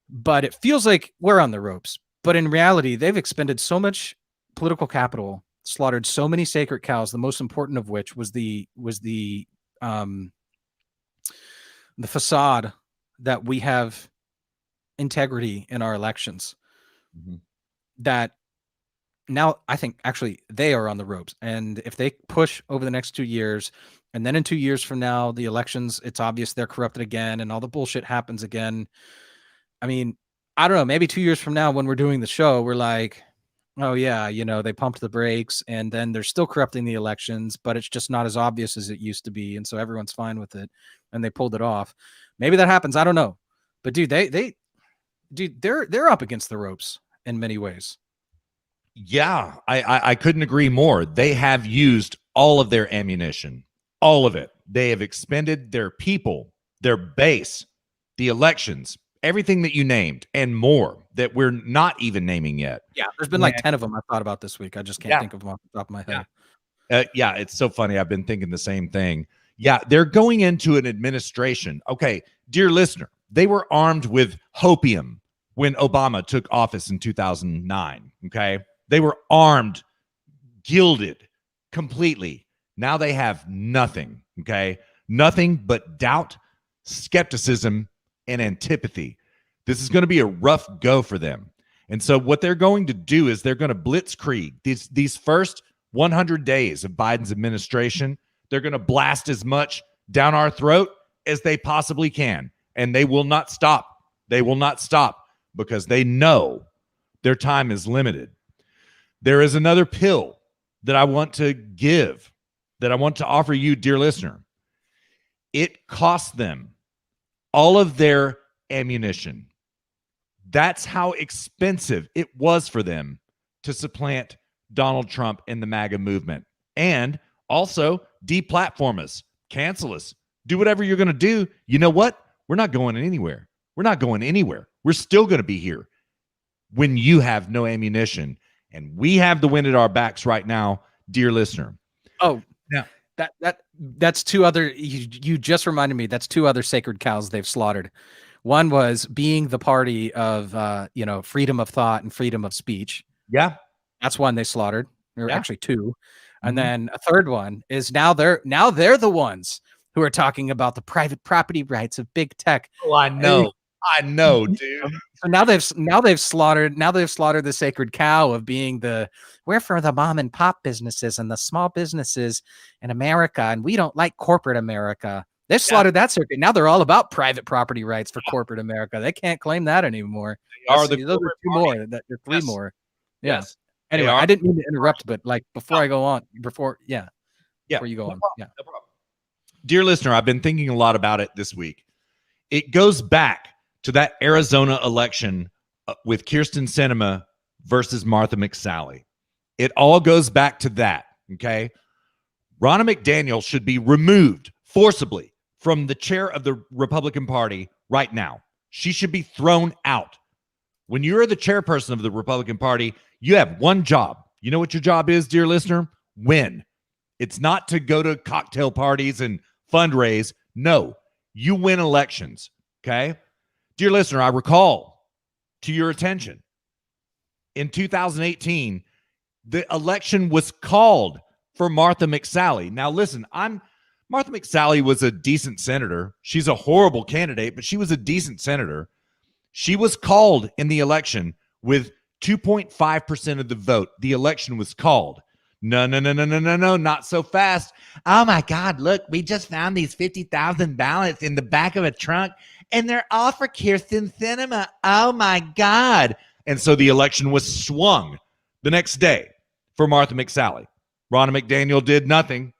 But it feels like we're on the ropes, but in reality, they've expended so much political capital, slaughtered so many sacred cows. The most important of which was the facade that we have integrity in our elections. Mm-hmm. That now I think actually they are on the ropes. And if they push over the next 2 years, and then in 2 years from now, the elections, it's obvious they're corrupted again and all the bullshit happens again. I mean, I don't know, maybe 2 years from now when we're doing the show, we're like, oh yeah, they pumped the brakes and then they're still corrupting the elections, but it's just not as obvious as it used to be. And so everyone's fine with it and they pulled it off. Maybe that happens. I don't know. But dude, they're up against the ropes in many ways. Yeah, I couldn't agree more. They have used all of their ammunition, all of it. They have expended their people, their base, the elections, everything that you named, and more that we're not even naming yet. Yeah, there's been like 10 of them I thought about this week. I just can't think of them off the top of my head. Yeah, it's so funny. I've been thinking the same thing. Yeah, they're going into an administration. Okay, dear listener, they were armed with hopium when Obama took office in 2009. Okay, they were armed, gilded completely. Now they have nothing. Okay, nothing but doubt, skepticism, and antipathy. This is going to be a rough go for them. And so what they're going to do is they're going to blitzkrieg these first 100 days of Biden's administration. They're going to blast as much down our throat as they possibly can. And they will not stop. They will not stop because they know their time is limited. There is another pill that I want to give, that I want to offer you, dear listener. It cost them all of their ammunition. That's how expensive it was for them to supplant Donald Trump and the MAGA movement. And also deplatform us, cancel us, do whatever you're going to do. You know what? We're not going anywhere. We're not going anywhere. We're still going to be here when you have no ammunition. And we have the wind at our backs right now, dear listener. Oh, yeah. That's two other, you just reminded me, that's two other sacred cows they've slaughtered. One was being the party of, freedom of thought and freedom of speech. Yeah. That's one they slaughtered. There were actually two. And then a third one is now they're the ones who are talking about the private property rights of big tech. Oh, I know. I know, dude. So now they've slaughtered the sacred cow of being we're for the mom and pop businesses and the small businesses in America, and we don't like corporate America. They've slaughtered that circuit. Now they're all about private property rights for corporate America. They can't claim that anymore. Those are two more. Three more. Yeah. Yes. Anyway, I didn't mean to interrupt, but before you go on. No problem. Dear listener, I've been thinking a lot about it this week. It goes back to that Arizona election with Kyrsten Sinema versus Martha McSally. It all goes back to that, okay? Ronna McDaniel should be removed forcibly from the chair of the Republican Party right now. She should be thrown out. When you're the chairperson of the Republican Party, you have one job. You know what your job is, dear listener? Win. It's not to go to cocktail parties and fundraise. No, you win elections, okay? Dear listener, I recall to your attention, in 2018, the election was called for Martha McSally. Now, listen, Martha McSally was a decent senator. She's a horrible candidate, but she was a decent senator. She was called in the election with 2.5% of the vote. The election was called. No, not so fast. Oh, my God, look, we just found these 50,000 ballots in the back of a trunk, and they're all for Kyrsten Sinema. Oh, my God. And so the election was swung the next day for Martha McSally. Ronna McDaniel did nothing.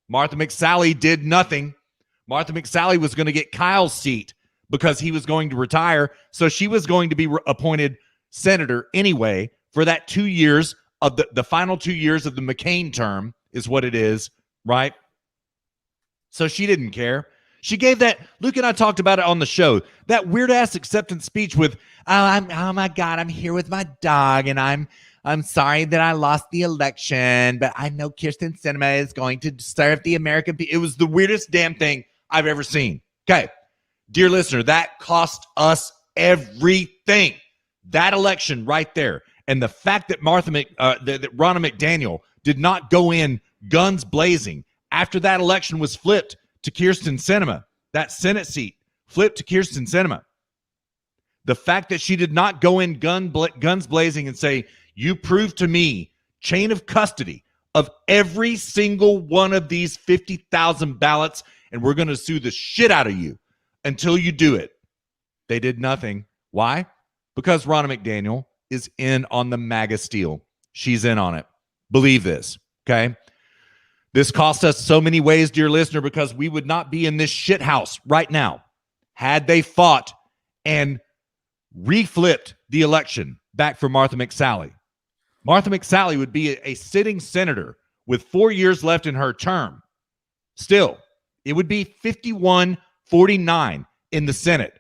Martha McSally did nothing. Martha McSally was going to get Kyle's seat because he was going to retire. So she was going to be appointed senator anyway for that 2 years of the final 2 years of the McCain term is what it is, right? So she didn't care. She gave that, Luke and I talked about it on the show, that weird-ass acceptance speech with, oh my God, I'm here with my dog, and I'm sorry that I lost the election, but I know Kyrsten Sinema is going to serve the American people. It was the weirdest damn thing I've ever seen. Okay, dear listener, that cost us everything. That election right there. And the fact that that Ronna McDaniel did not go in guns blazing after that election was flipped to Kyrsten Sinema, that Senate seat flipped to Kyrsten Sinema. The fact that she did not go in guns blazing and say, You prove to me chain of custody of every single one of these 50,000 ballots, and we're going to sue the shit out of you until you do it. They did nothing. Why? Because Ronna McDaniel is in on the MAGA steal. She's in on it. Believe this, okay? This cost us so many ways, dear listener, because we would not be in this shit house right now had they fought and reflipped the election back for Martha McSally. Martha McSally would be a sitting senator with 4 years left in her term. Still, it would be 51-49 in the Senate.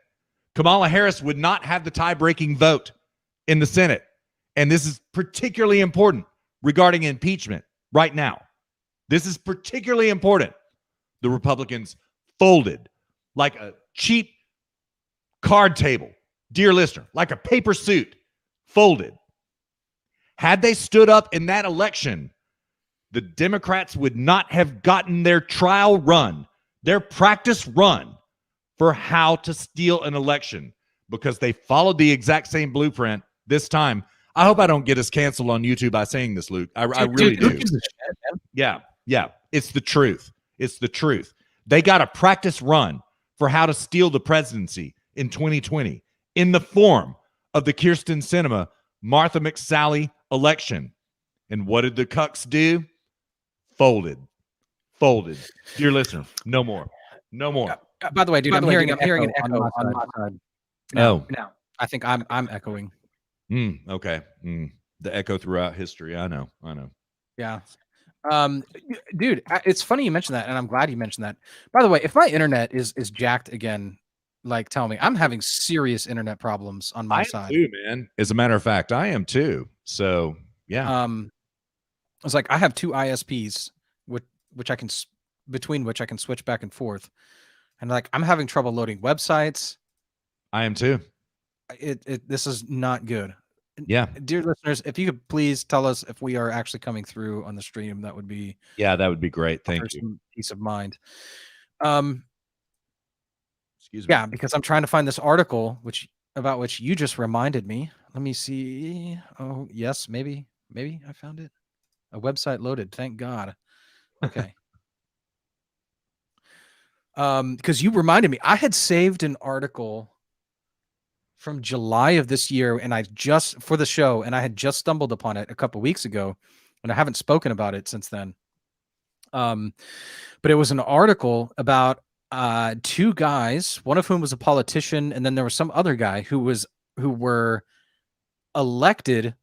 Kamala Harris would not have the tie-breaking vote in the Senate. And this is particularly important regarding impeachment right now. This is particularly important. The Republicans folded like a cheap card table, dear listener, like a paper suit, folded. Had they stood up in that election, the Democrats would not have gotten their trial run, their practice run for how to steal an election, because they followed the exact same blueprint this time. I hope I don't get us canceled on YouTube by saying this, Luke. I really do. Yeah. It's the truth. It's the truth. They got a practice run for how to steal the presidency in 2020 in the form of the Kyrsten Sinema, Martha McSally election. And what did the Cucks do? Folded. Dear listener, no more. By the way, dude, I'm hearing an echo on my side. No. I think I'm echoing. Okay. The echo throughout history. I know. Yeah. Dude, it's funny you mentioned that, and I'm glad you mentioned that. By the way, if my internet is jacked again, like, tell me. I'm having serious internet problems on my side. I am too, man. As a matter of fact, I am too. So yeah. It's like I have two ISPs between which I can switch back and forth, and like I'm having trouble loading websites. I am too. This is not good. Yeah. Dear listeners, if you could please tell us if we are actually coming through on the stream, that would be great. Thank you. Some peace of mind. Excuse me. Yeah, because I'm trying to find this article about which you just reminded me. Let me see. Oh, yes, maybe I found it. A website loaded. Thank God. Okay. Because you reminded me, I had saved an article from July of this year, and I had just stumbled upon it a couple weeks ago, and I haven't spoken about it since then. But it was an article about two guys, one of whom was a politician, and then there was some other guy who were arrested,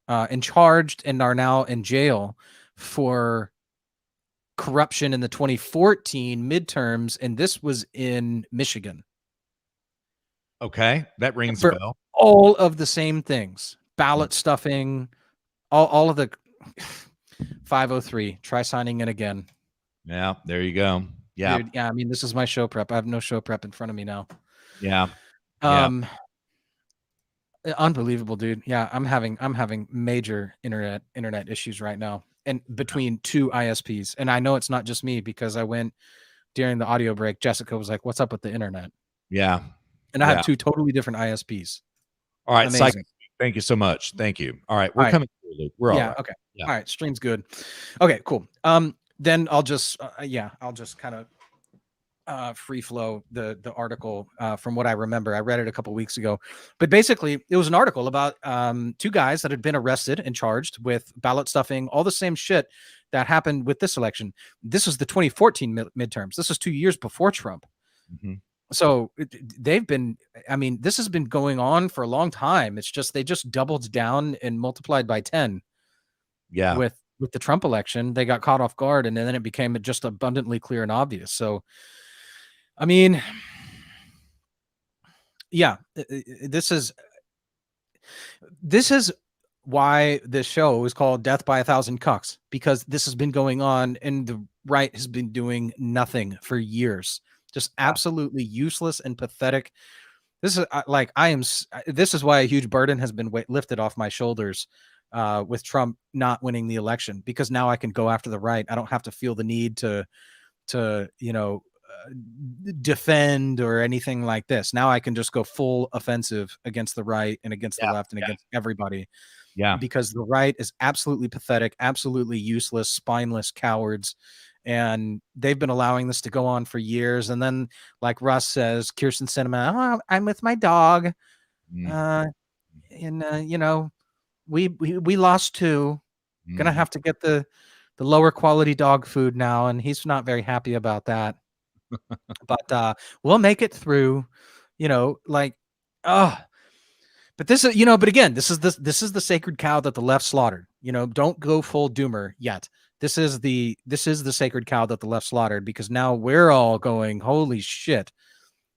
and charged, and are now in jail for corruption in the 2014 midterms, and this was in Michigan. Okay, that rings a bell. All of the same things: ballot stuffing, all of the 503. Try signing in again. Yeah, there you go. Yeah, dude, yeah. I mean, this is my show prep. I have no show prep in front of me now. Yeah. Unbelievable, dude. Yeah, I'm having major internet issues right now, and between two ISPs. And I know it's not just me, because I went during the audio break. Jessica was like, "What's up with the internet?" Yeah. And I have two totally different ISPs. All right, thank you so much. Thank you. All right, we're coming through, Luke. We're all right. Okay. Yeah. All right, stream's good. Okay, cool. Then I'll just kind of free flow the article from what I remember. I read it a couple weeks ago, but basically it was an article about two guys that had been arrested and charged with ballot stuffing, all the same shit that happened with this election. This was the 2014 midterms. This is 2 years before Trump. Mm-hmm. So this has been going on for a long time. It's just they just doubled down and multiplied by 10. Yeah. With the Trump election, they got caught off guard, and then it became just abundantly clear and obvious. So, I mean, yeah, this is why this show is called Death by a Thousand Cucks, because this has been going on, and the right has been doing nothing for years. Just absolutely useless and pathetic. This is this is why a huge burden has been lifted off my shoulders with Trump not winning the election, because now I can go after the right. I don't have to feel the need to defend or anything like this. Now I can just go full offensive against the right and against the left and against everybody. Yeah. Because the right is absolutely pathetic, absolutely useless, spineless cowards. And they've been allowing this to go on for years. And then, like Russ says, Kirsten Sinema, oh, I'm with my dog. You know, we lost 2. Gonna have to get the lower quality dog food now, and he's not very happy about that. But we'll make it through, you know, like, but this is, you know, but again, this is the sacred cow that the left slaughtered. You know, don't go full doomer yet. This is the sacred cow that the left slaughtered, because now we're all going, holy shit.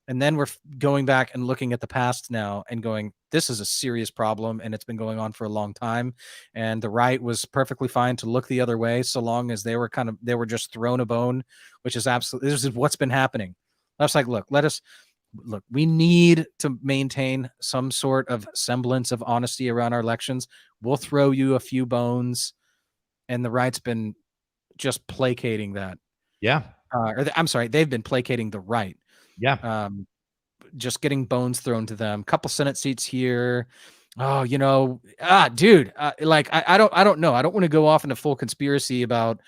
And then we're going back and looking at the past now and going, this is a serious problem, and it's been going on for a long time. And the right was perfectly fine to look the other way so long as they were just thrown a bone, which is absolutely, this is what's been happening. That's like, look, we need to maintain some sort of semblance of honesty around our elections. We'll throw you a few bones. And the right's been just placating that. Yeah. I'm sorry, they've been placating the right. Yeah. Just getting bones thrown to them. Couple Senate seats here. Oh, you know, dude, like I don't know. I don't want to go off into full conspiracy about,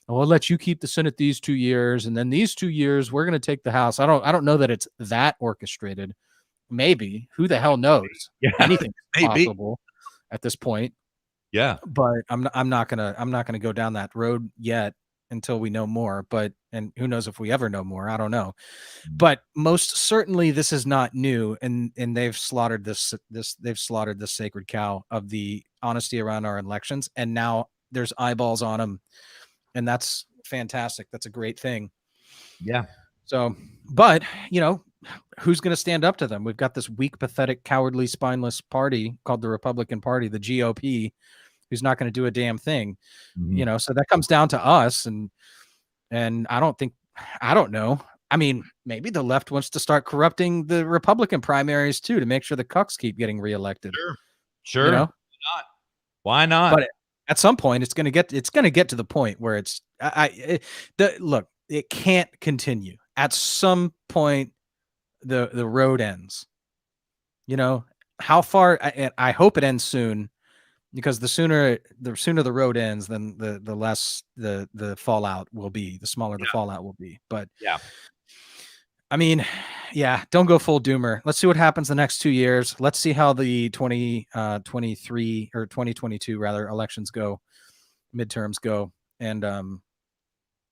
oh, I'll let you keep the Senate these 2 years, and then these 2 years we're going to take the House. I don't know that it's that orchestrated. Maybe, who the hell knows? Yeah. Anything is possible at this point. Yeah. But I'm not gonna go down that road yet until we know more. And who knows if we ever know more? I don't know. But most certainly this is not new, and they've slaughtered this sacred cow of the honesty around our elections, and now there's eyeballs on them, and that's fantastic. That's a great thing. Yeah. So, but you know, who's going to stand up to them? We've got this weak, pathetic, cowardly, spineless party called the Republican Party, the GOP, who's not going to do a damn thing. You know, so that comes down to us, and I don't know. I mean, maybe the left wants to start corrupting the Republican primaries too, to make sure the Cucks keep getting reelected. Sure. You know? Why not? But at some point, it's going to get to the point where it's look, it can't continue. At some point, the road ends. You know, how far? I hope it ends soon, because the sooner the road ends, then the less the fallout will be, the smaller the fallout will be. But yeah, I mean, yeah, don't go full doomer. Let's see what happens the next 2 years. Let's see how the 2023 or 2022 rather elections go, midterms go, and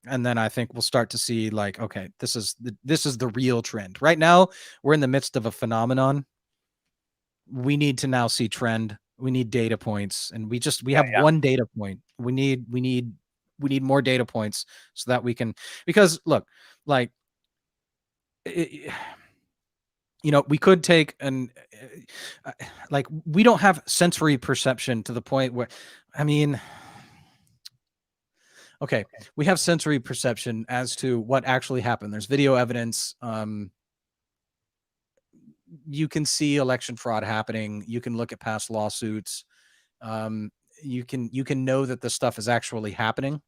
then I think we'll start to see, like, okay, this is the real trend. Right now, we're in the midst of a phenomenon. We need to now see trend. We need data points, and we have one data point. We need more data points so that we can, because look, like, you know, we could take like, we don't have sensory perception to the point where, I mean, okay, we have sensory perception as to what actually happened. There's video evidence. You can see election fraud happening. You can look at past lawsuits. You can know that this stuff is actually happening.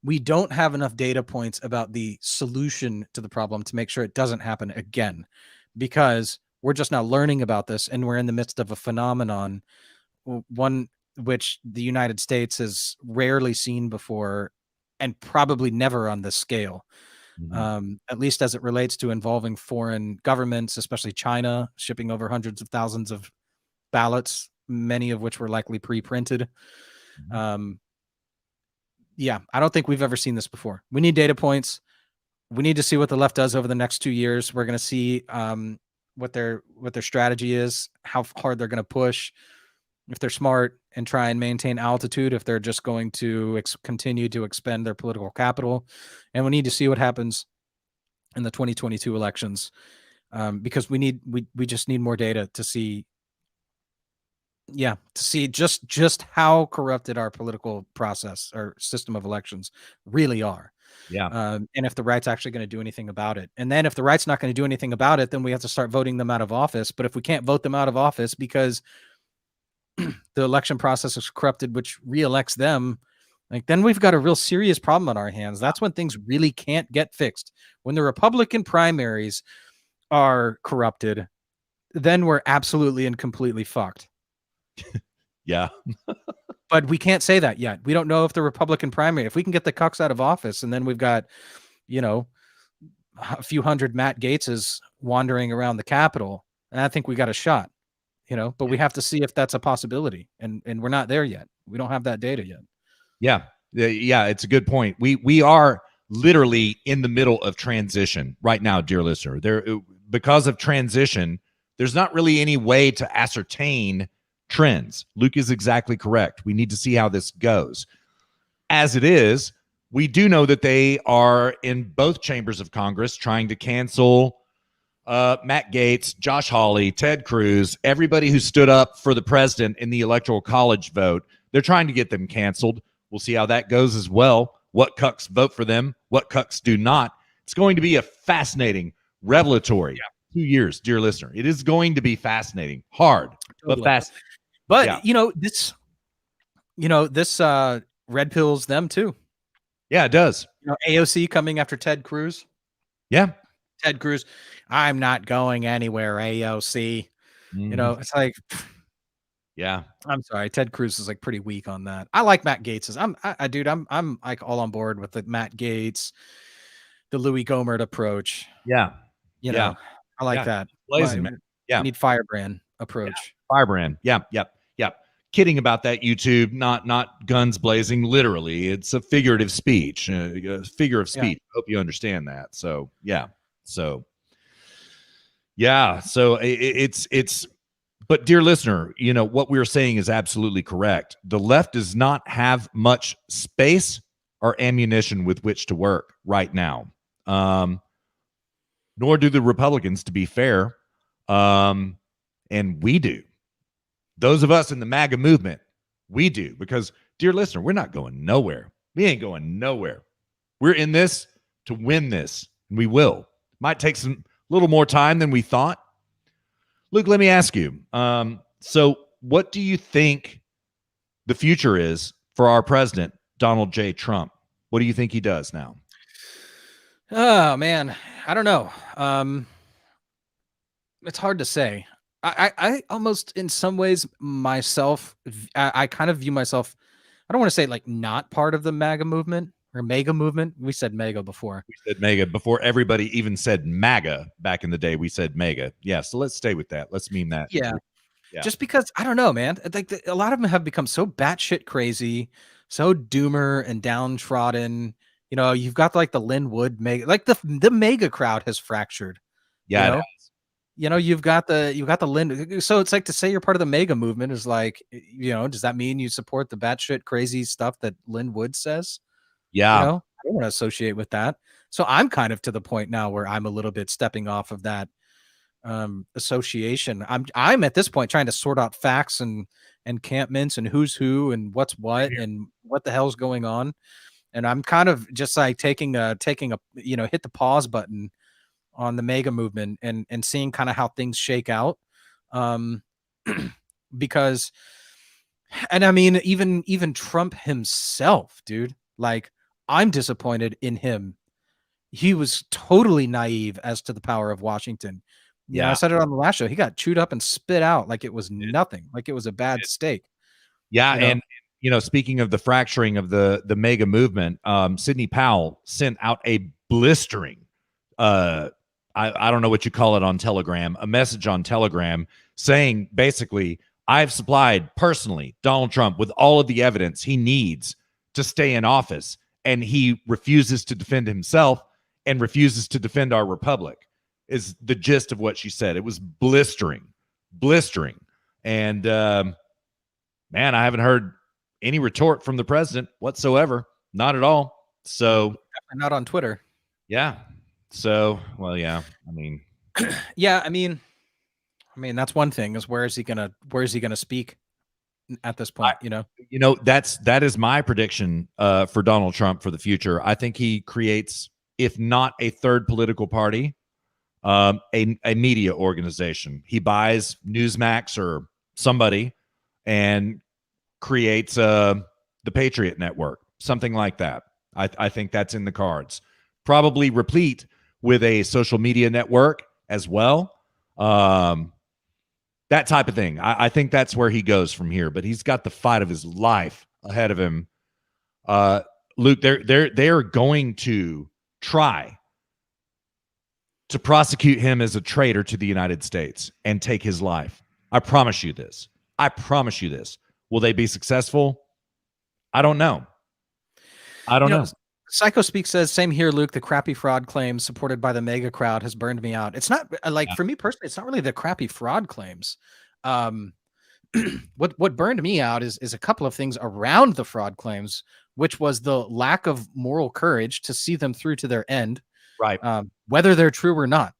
We don't have enough data points about the solution to the problem to make sure it doesn't happen again, because we're just now learning about this, and we're in the midst of a phenomenon, one which the United States has rarely seen before, and probably never on this scale. At least as it relates to involving foreign governments, especially China, shipping over hundreds of thousands of ballots, many of which were likely pre-printed. Yeah, I don't think we've ever seen this before. We need data points. We need to see what the left does over the next 2 years. We're going to see what their strategy is, how hard they're going to push, if they're smart and try and maintain altitude, if they're just going to continue to expend their political capital. And we need to see what happens in the 2022 elections, because we just need more data to see, just how corrupted our political process or system of elections really are. And if the right's actually going to do anything about it. And then if the right's not going to do anything about it, then we have to start voting them out of office. But if we can't vote them out of office because the election process is corrupted, which reelects them, Like, then we've got a real serious problem on our hands. That's when things really can't get fixed. When the Republican primaries are corrupted, then we're absolutely and completely fucked. Yeah. But we can't say that yet. We don't know if the Republican primary, if we can get the Cucks out of office, and then we've got, you know, a few hundred Matt Gaetzes wandering around the Capitol, and I think we got a shot, you know, but we have to see if that's a possibility. And we're not there yet. We don't have that data yet. Yeah. Yeah. It's a good point. We are literally in the middle of transition right now, dear listener. Because of transition, there's not really any way to ascertain trends. Luke is exactly correct. We need to see how this goes. As it is, we do know that they are in both chambers of Congress trying to cancel Matt Gaetz, Josh Hawley, Ted Cruz, everybody who stood up for the president in the Electoral College vote. They're trying to get them canceled. We'll see how that goes as well. What cucks vote for them, what cucks do not. It's going to be a fascinating, revelatory 2 years, dear listener. It is going to be fascinating, hard, but fast. But this red pills them too. Yeah, it does. You know, AOC coming after Ted Cruz. Yeah. Ted Cruz, I'm not going anywhere, AOC. You know, it's like, yeah. I'm sorry, Ted Cruz is like pretty weak on that. I like Matt Gaetz's. I'm like all on board with the Matt Gaetz, the Louis Gohmert approach. Yeah. You know, I like that. Blazing, man. Yeah. We need firebrand approach. Firebrand. Yep. Kidding about that, YouTube. Not guns blazing. Literally, it's a figurative speech. A figure of speech. Hope you understand that. So it's. But dear listener, you know what we were saying is absolutely correct. The left does not have much space or ammunition with which to work right now. Nor do the Republicans, to be fair. And we do. Those of us in the MAGA movement, we do. Because, dear listener, we're not going nowhere. We ain't going nowhere. We're in this to win this. And we will. Might take some little more time than we thought. Luke, let me ask you. So what do you think the future is for our president, Donald J. Trump? What do you think he does now? Oh, man. I don't know. It's hard to say. I almost, in some ways, myself, I kind of view myself, I don't want to say like not part of the MAGA movement or mega movement. We said mega before. We said mega before everybody even said MAGA back in the day. We said mega. Yeah. So let's stay with that. Let's mean that. Yeah. Just because, I don't know, man. Like a lot of them have become so batshit crazy, so doomer and downtrodden. You know, you've got like the Lynn Wood mega, like the mega crowd has fractured. Yeah. You know, you've got the Lynn. So it's like to say you're part of the mega movement is like, you know, does that mean you support the batshit crazy stuff that Lynn Wood says? Yeah. You know, I don't want to associate with that. So I'm kind of to the point now where I'm a little bit stepping off of that association. I'm at this point trying to sort out facts and encampments and who's who and what's what and what the hell's going on. And I'm kind of just like taking a, you know, hit the pause button on the mega movement and seeing kind of how things shake out. Because, and I mean, even Trump himself, dude, like I'm disappointed in him. He was totally naive as to the power of Washington. Yeah. I said it on the last show. He got chewed up and spit out like it was nothing, like it was a bad steak. Yeah. You know? And, you know, speaking of the fracturing of the mega movement, Sidney Powell sent out a blistering, I don't know what you call it on Telegram, a message on Telegram saying basically, I've supplied personally Donald Trump with all of the evidence he needs to stay in office, and he refuses to defend himself and refuses to defend our republic, is the gist of what she said. It was blistering. And man, I haven't heard any retort from the president whatsoever. Not at all. So not on Twitter. Yeah. So, well, yeah, I mean, yeah, I mean, that's one thing is where is he gonna speak at this point? You know, that is my prediction for Donald Trump for the future. I think he creates, if not a third political party, a media organization. He buys Newsmax or somebody and creates the Patriot Network. something like that. I think that's in the cards. Probably replete with a social media network as well. That type of thing. I think that's where he goes from here. But he's got the fight of his life ahead of him. Luke, they're going to try to prosecute him as a traitor to the United States and take his life. I promise you this. I promise you this. Will they be successful? I don't know. I don't know. Psycho Speak says, same here, Luke. The crappy fraud claims supported by the mega crowd has burned me out. It's not like, for me personally, it's not really the crappy fraud claims. What burned me out is a couple of things around the fraud claims, which was the lack of moral courage to see them through to their end. Right. Whether they're true or not,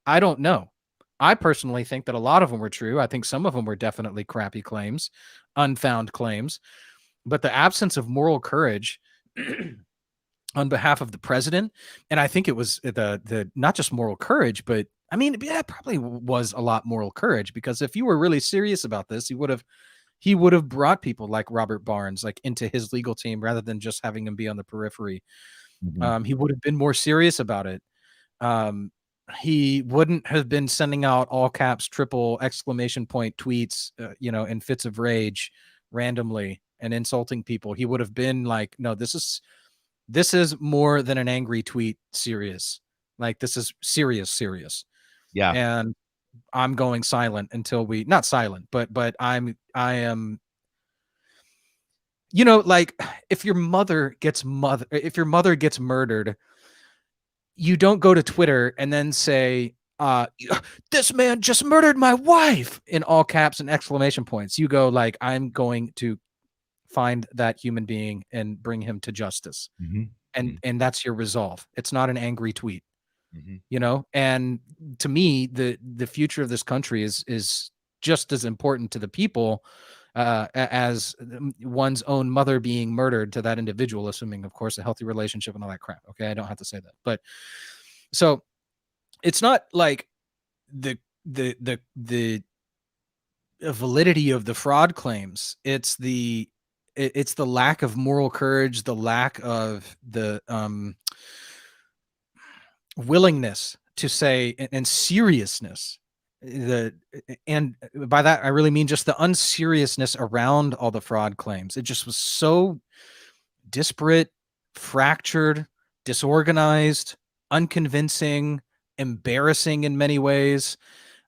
I don't know. I personally think that a lot of them were true. I think some of them were definitely crappy claims, unfound claims, but the absence of moral courage on behalf of the president. And I think it was the not just moral courage, but I mean, yeah, it probably was a lot moral courage, because if you were really serious about this, he would have brought people like Robert Barnes, like, into his legal team rather than just having him be on the periphery. Mm-hmm. He would have been more serious about it. He wouldn't have been sending out all caps, triple exclamation point tweets, in fits of rage randomly and insulting people. He would have been like, no, this is more than an angry tweet. Serious. Like, this is serious. Yeah. And I'm going silent until not silent, but I am, like, if your mother gets murdered, you don't go to Twitter and then say, this man just murdered my wife in all caps and exclamation points. You go like, I'm going to find that human being and bring him to justice. Mm-hmm. And that's your resolve. It's not an angry tweet. Mm-hmm. And to me, the future of this country is just as important to the people as one's own mother being murdered to that individual, assuming, of course, a healthy relationship and all that crap. Okay, I don't have to say that, but so it's not like the validity of the fraud claims. It's the lack of moral courage, the lack of the willingness to say, and seriousness. And by that I really mean just the unseriousness around all the fraud claims. It just was so disparate, fractured, disorganized, unconvincing, embarrassing in many ways.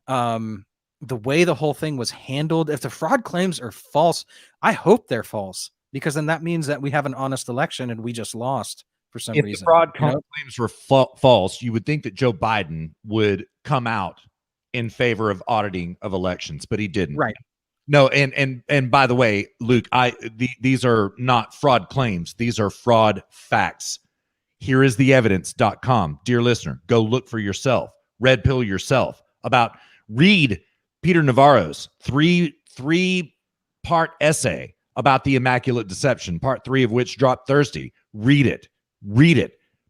The way the whole thing was handled. If the fraud claims are false, I hope they're false, because then that means that we have an honest election and we just lost for some reason. If the fraud claims were false, you would think that Joe Biden would come out in favor of auditing of elections, but he didn't. Right. No, and by the way, Luke, these are not fraud claims. These are fraud facts. Here is the evidence.com. Dear listener, go look for yourself. Red pill yourself. Read Peter Navarro's three-part essay about the Immaculate Deception, part 3 of which dropped Thursday. Read it,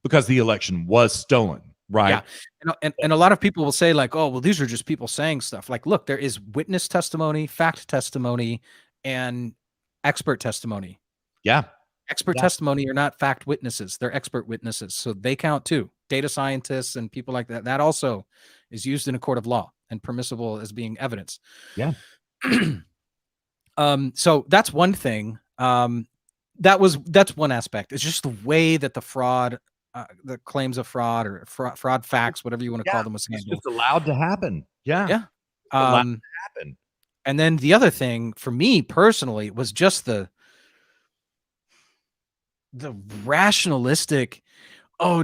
because the election was stolen. Right. Yeah. And a lot of people will say, like, oh, well, these are just people saying stuff. Like, look, there is witness testimony, fact testimony, and expert testimony. Yeah. Expert testimony are not fact witnesses. They're expert witnesses. So they count too. Data scientists and people like that. That also is used in a court of law and permissible as being evidence. Yeah. So that's one thing. That's one aspect. It's just the way that the claims of fraud or fraud facts, whatever you want to call them, was handled. It's just allowed to happen. Yeah. Allowed to happen. And then the other thing for me personally was just the rationalistic,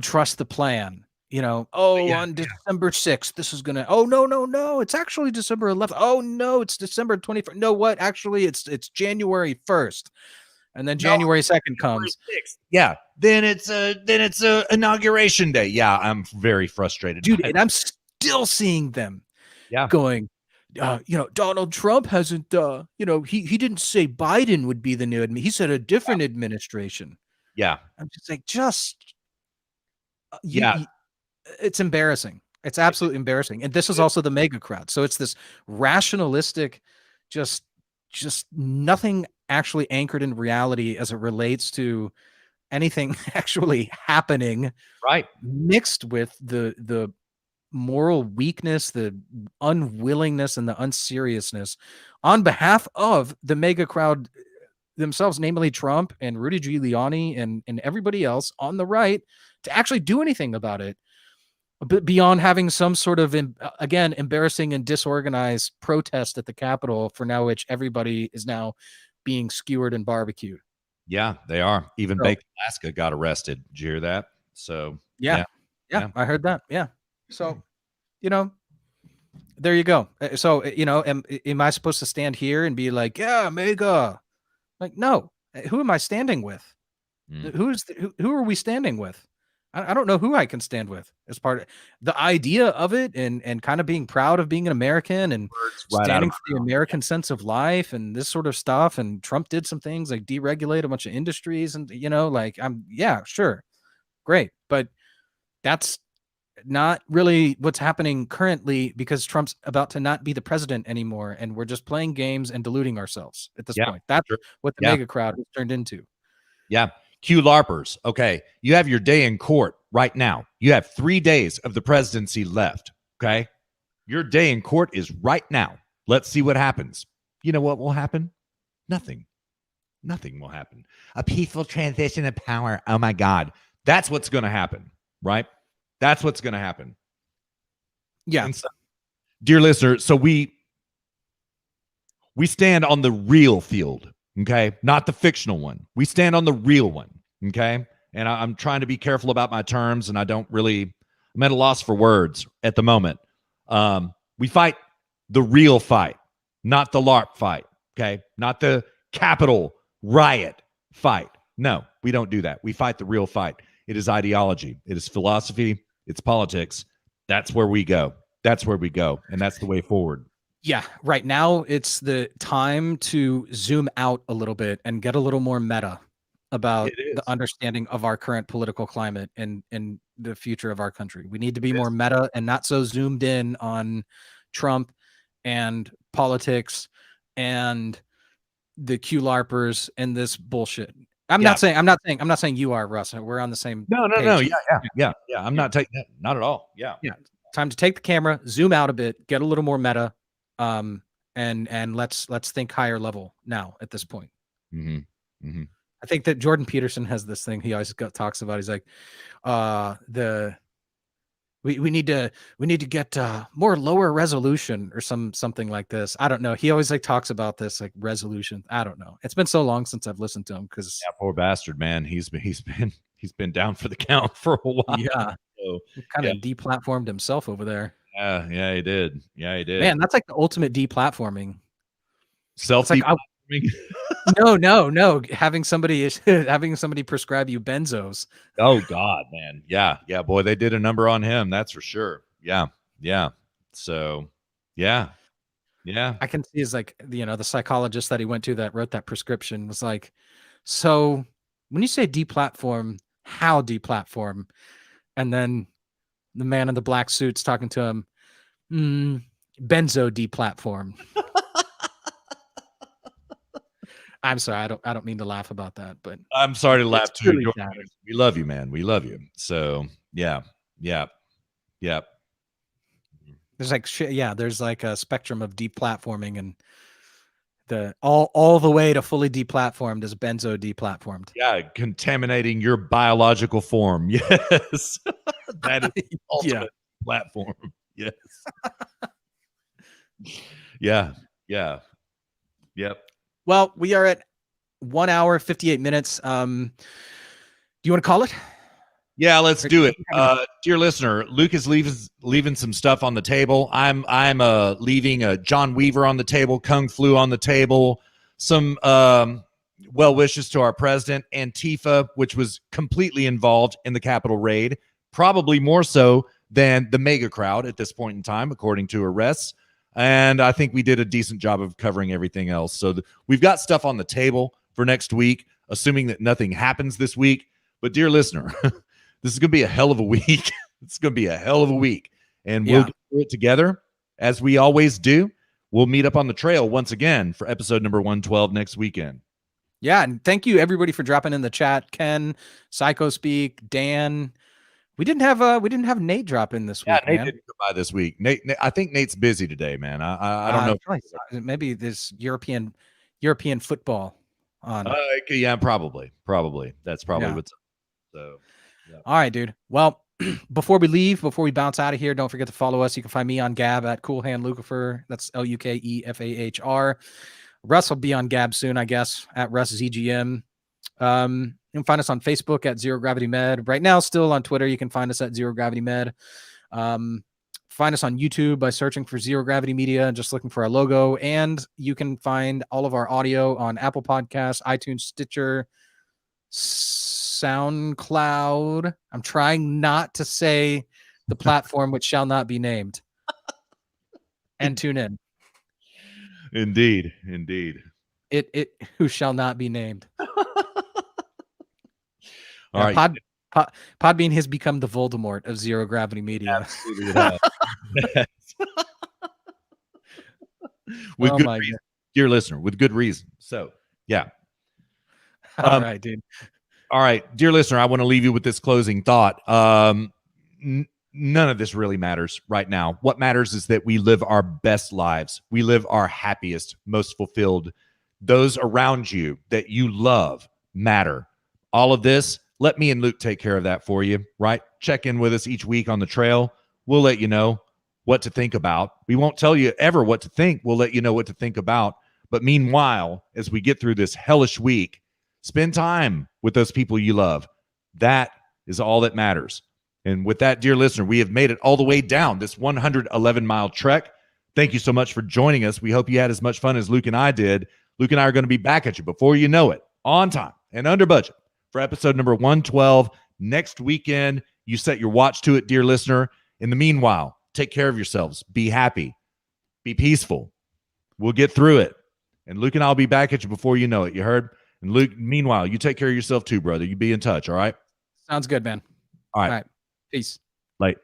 trust the plan. On December 6th, this is going to, no, it's actually December 11th. Oh, no, it's December 21st. No, what? Actually, it's January 1st. And then January 2nd comes. 6th. Yeah. Then it's a inauguration day. Yeah. I'm very frustrated. Dude, and I'm still seeing them going, Donald Trump hasn't, he didn't say Biden would be the new he said a different administration. Yeah. I'm just like, it's embarrassing. It's absolutely embarrassing. And this is also the mega crowd. So it's this rationalistic, just nothing actually anchored in reality as it relates to anything actually happening, Right. mixed with the moral weakness, the unwillingness, and the unseriousness on behalf of the mega crowd themselves, namely Trump and Rudy Giuliani and everybody else on the right, to actually do anything about it, but beyond having some sort of again embarrassing and disorganized protest at the Capitol, for now which everybody is now being skewered and barbecued. Yeah, they are. Even So- Bacon Alaska got arrested. Did you hear that? So Yeah, Yeah. I heard that. Yeah. So, you know, there you go. So, you know, am I supposed to stand here and be like, yeah, mega? Like, no. Who am I standing with? Who are we standing with? I don't know who I can stand with as part of the idea of it, and kind of being proud of being an American and right out standing of for the American sense of life and this sort of stuff. And Trump did some things like deregulate a bunch of industries, and like yeah, sure, great, but that's not really what's happening currently, because Trump's about to not be the president anymore, and we're just playing games and deluding ourselves at this point. That's what the mega crowd has turned into. Yeah. Q LARPers. Okay. You have your day in court right now. You have 3 days of the presidency left. Okay. Your day in court is right now. Let's see what happens. You know what will happen? Nothing. Nothing will happen. A peaceful transition of power. Oh my God. That's what's going to happen. Right? That's what's going to happen. Yeah. And so, dear listener, so we stand on the real field. Okay. Not the fictional one. We stand on the real one. Okay. And I'm trying to be careful about my terms, and I'm at a loss for words at the moment. We fight the real fight, not the LARP fight. Okay. Not the Capitol riot fight. No, we don't do that. We fight the real fight. It is ideology. It is philosophy. It's politics. That's where we go. That's where we go. And that's the way forward. Yeah, right now it's the time to zoom out a little bit and get a little more meta about the understanding of our current political climate and the future of our country. We need to be more meta and not so zoomed in on Trump and politics and the Q LARPers and this bullshit. I'm not saying you are, Russ. We're on the same page. Yeah. I'm not taking that. Not at all. Yeah. Time to take the camera, zoom out a bit, get a little more meta. And let's think higher level now at this point. I think that Jordan Peterson has this thing he always talks about. He's like, we need to get more lower resolution or something like this. I don't know. He always like talks about this like resolution. I don't know. It's been so long since I've listened to him, because poor bastard, man. He's been down for the count for a while. Yeah, so, he kind of deplatformed himself over there. Yeah, he did. Yeah, he did. Man, that's like the ultimate deplatforming. Self-deplatforming? No. Having somebody prescribe you benzos. Oh God, man. Yeah. Boy, they did a number on him. That's for sure. Yeah. So, yeah. I can see is like, the psychologist that he went to that wrote that prescription was like, so when you say deplatform, how deplatform? And then the man in the black suit's talking to him, benzo deplatform. I'm sorry, I don't mean to laugh about that, but I'm sorry to laugh too. Really we love you, man. We love you. So yeah. There's like there's like a spectrum of deplatforming, and the all the way to fully deplatformed is benzo deplatformed. Yeah, contaminating your biological form. Yes. That is the ultimate platform. Yes. Yeah. Yep. Well, we are at 1 hour, 58 minutes. Do you want to call it? Yeah, let's do it. Dear listener, Luke is leaving some stuff on the table. I'm leaving John Weaver on the table, Kung Flu on the table, some well wishes to our president, Antifa, which was completely involved in the Capitol raid, probably more so than the mega crowd at this point in time, according to arrests. And I think we did a decent job of covering everything else. So we've got stuff on the table for next week, assuming that nothing happens this week. But dear listener, this is going to be a hell of a week. It's going to be a hell of a week. And we'll get through it together, as we always do. We'll meet up on the trail once again for episode number 112 next weekend. Yeah, and thank you everybody for dropping in the chat. Ken, Psycho Speak, Dan. We didn't have Nate drop in this week, Nate man. didn't come by this week. Nate, I think Nate's busy today, man. I don't know. Maybe there's European football on. Yeah, probably. That's probably what's up. So, yeah. All right, dude. Well, before we bounce out of here, don't forget to follow us. You can find me on Gab at Cool Hand Lucifer. That's LUKEFAHR. Russ will be on Gab soon, I guess, at Russ ZGM. You can find us on Facebook at Zero Gravity Med. Right now, still on Twitter, you can find us at Zero Gravity Med. Find us on YouTube by searching for Zero Gravity Media and just looking for our logo. And you can find all of our audio on Apple Podcasts, iTunes, Stitcher, SoundCloud. I'm trying not to say the platform which shall not be named. And tune in. Indeed. It who shall not be named. All right. Podbean has become the Voldemort of Zero Gravity Media. Absolutely it has. With good reason, dear listener, with good reason. So, yeah. All right, dude. All right, dear listener, I want to leave you with this closing thought. None of this really matters right now. What matters is that we live our best lives. We live our happiest, most fulfilled. Those around you that you love matter. All of this, let me and Luke take care of that for you, right? Check in with us each week on the trail. We'll let you know what to think about. We won't tell you ever what to think. We'll let you know what to think about. But meanwhile, as we get through this hellish week, spend time with those people you love. That is all that matters. And with that, dear listener, we have made it all the way down this 111-mile trek. Thank you so much for joining us. We hope you had as much fun as Luke and I did. Luke and I are going to be back at you before you know it, on time and under budget, for episode number 112 next weekend. You set your watch to it, dear listener. In the meanwhile, take care of yourselves. Be happy. Be peaceful. We'll get through it. And Luke and I will be back at you before you know it. You heard? And Luke, meanwhile, you take care of yourself too, brother. You be in touch, all right? Sounds good, man. All right. Peace. Late.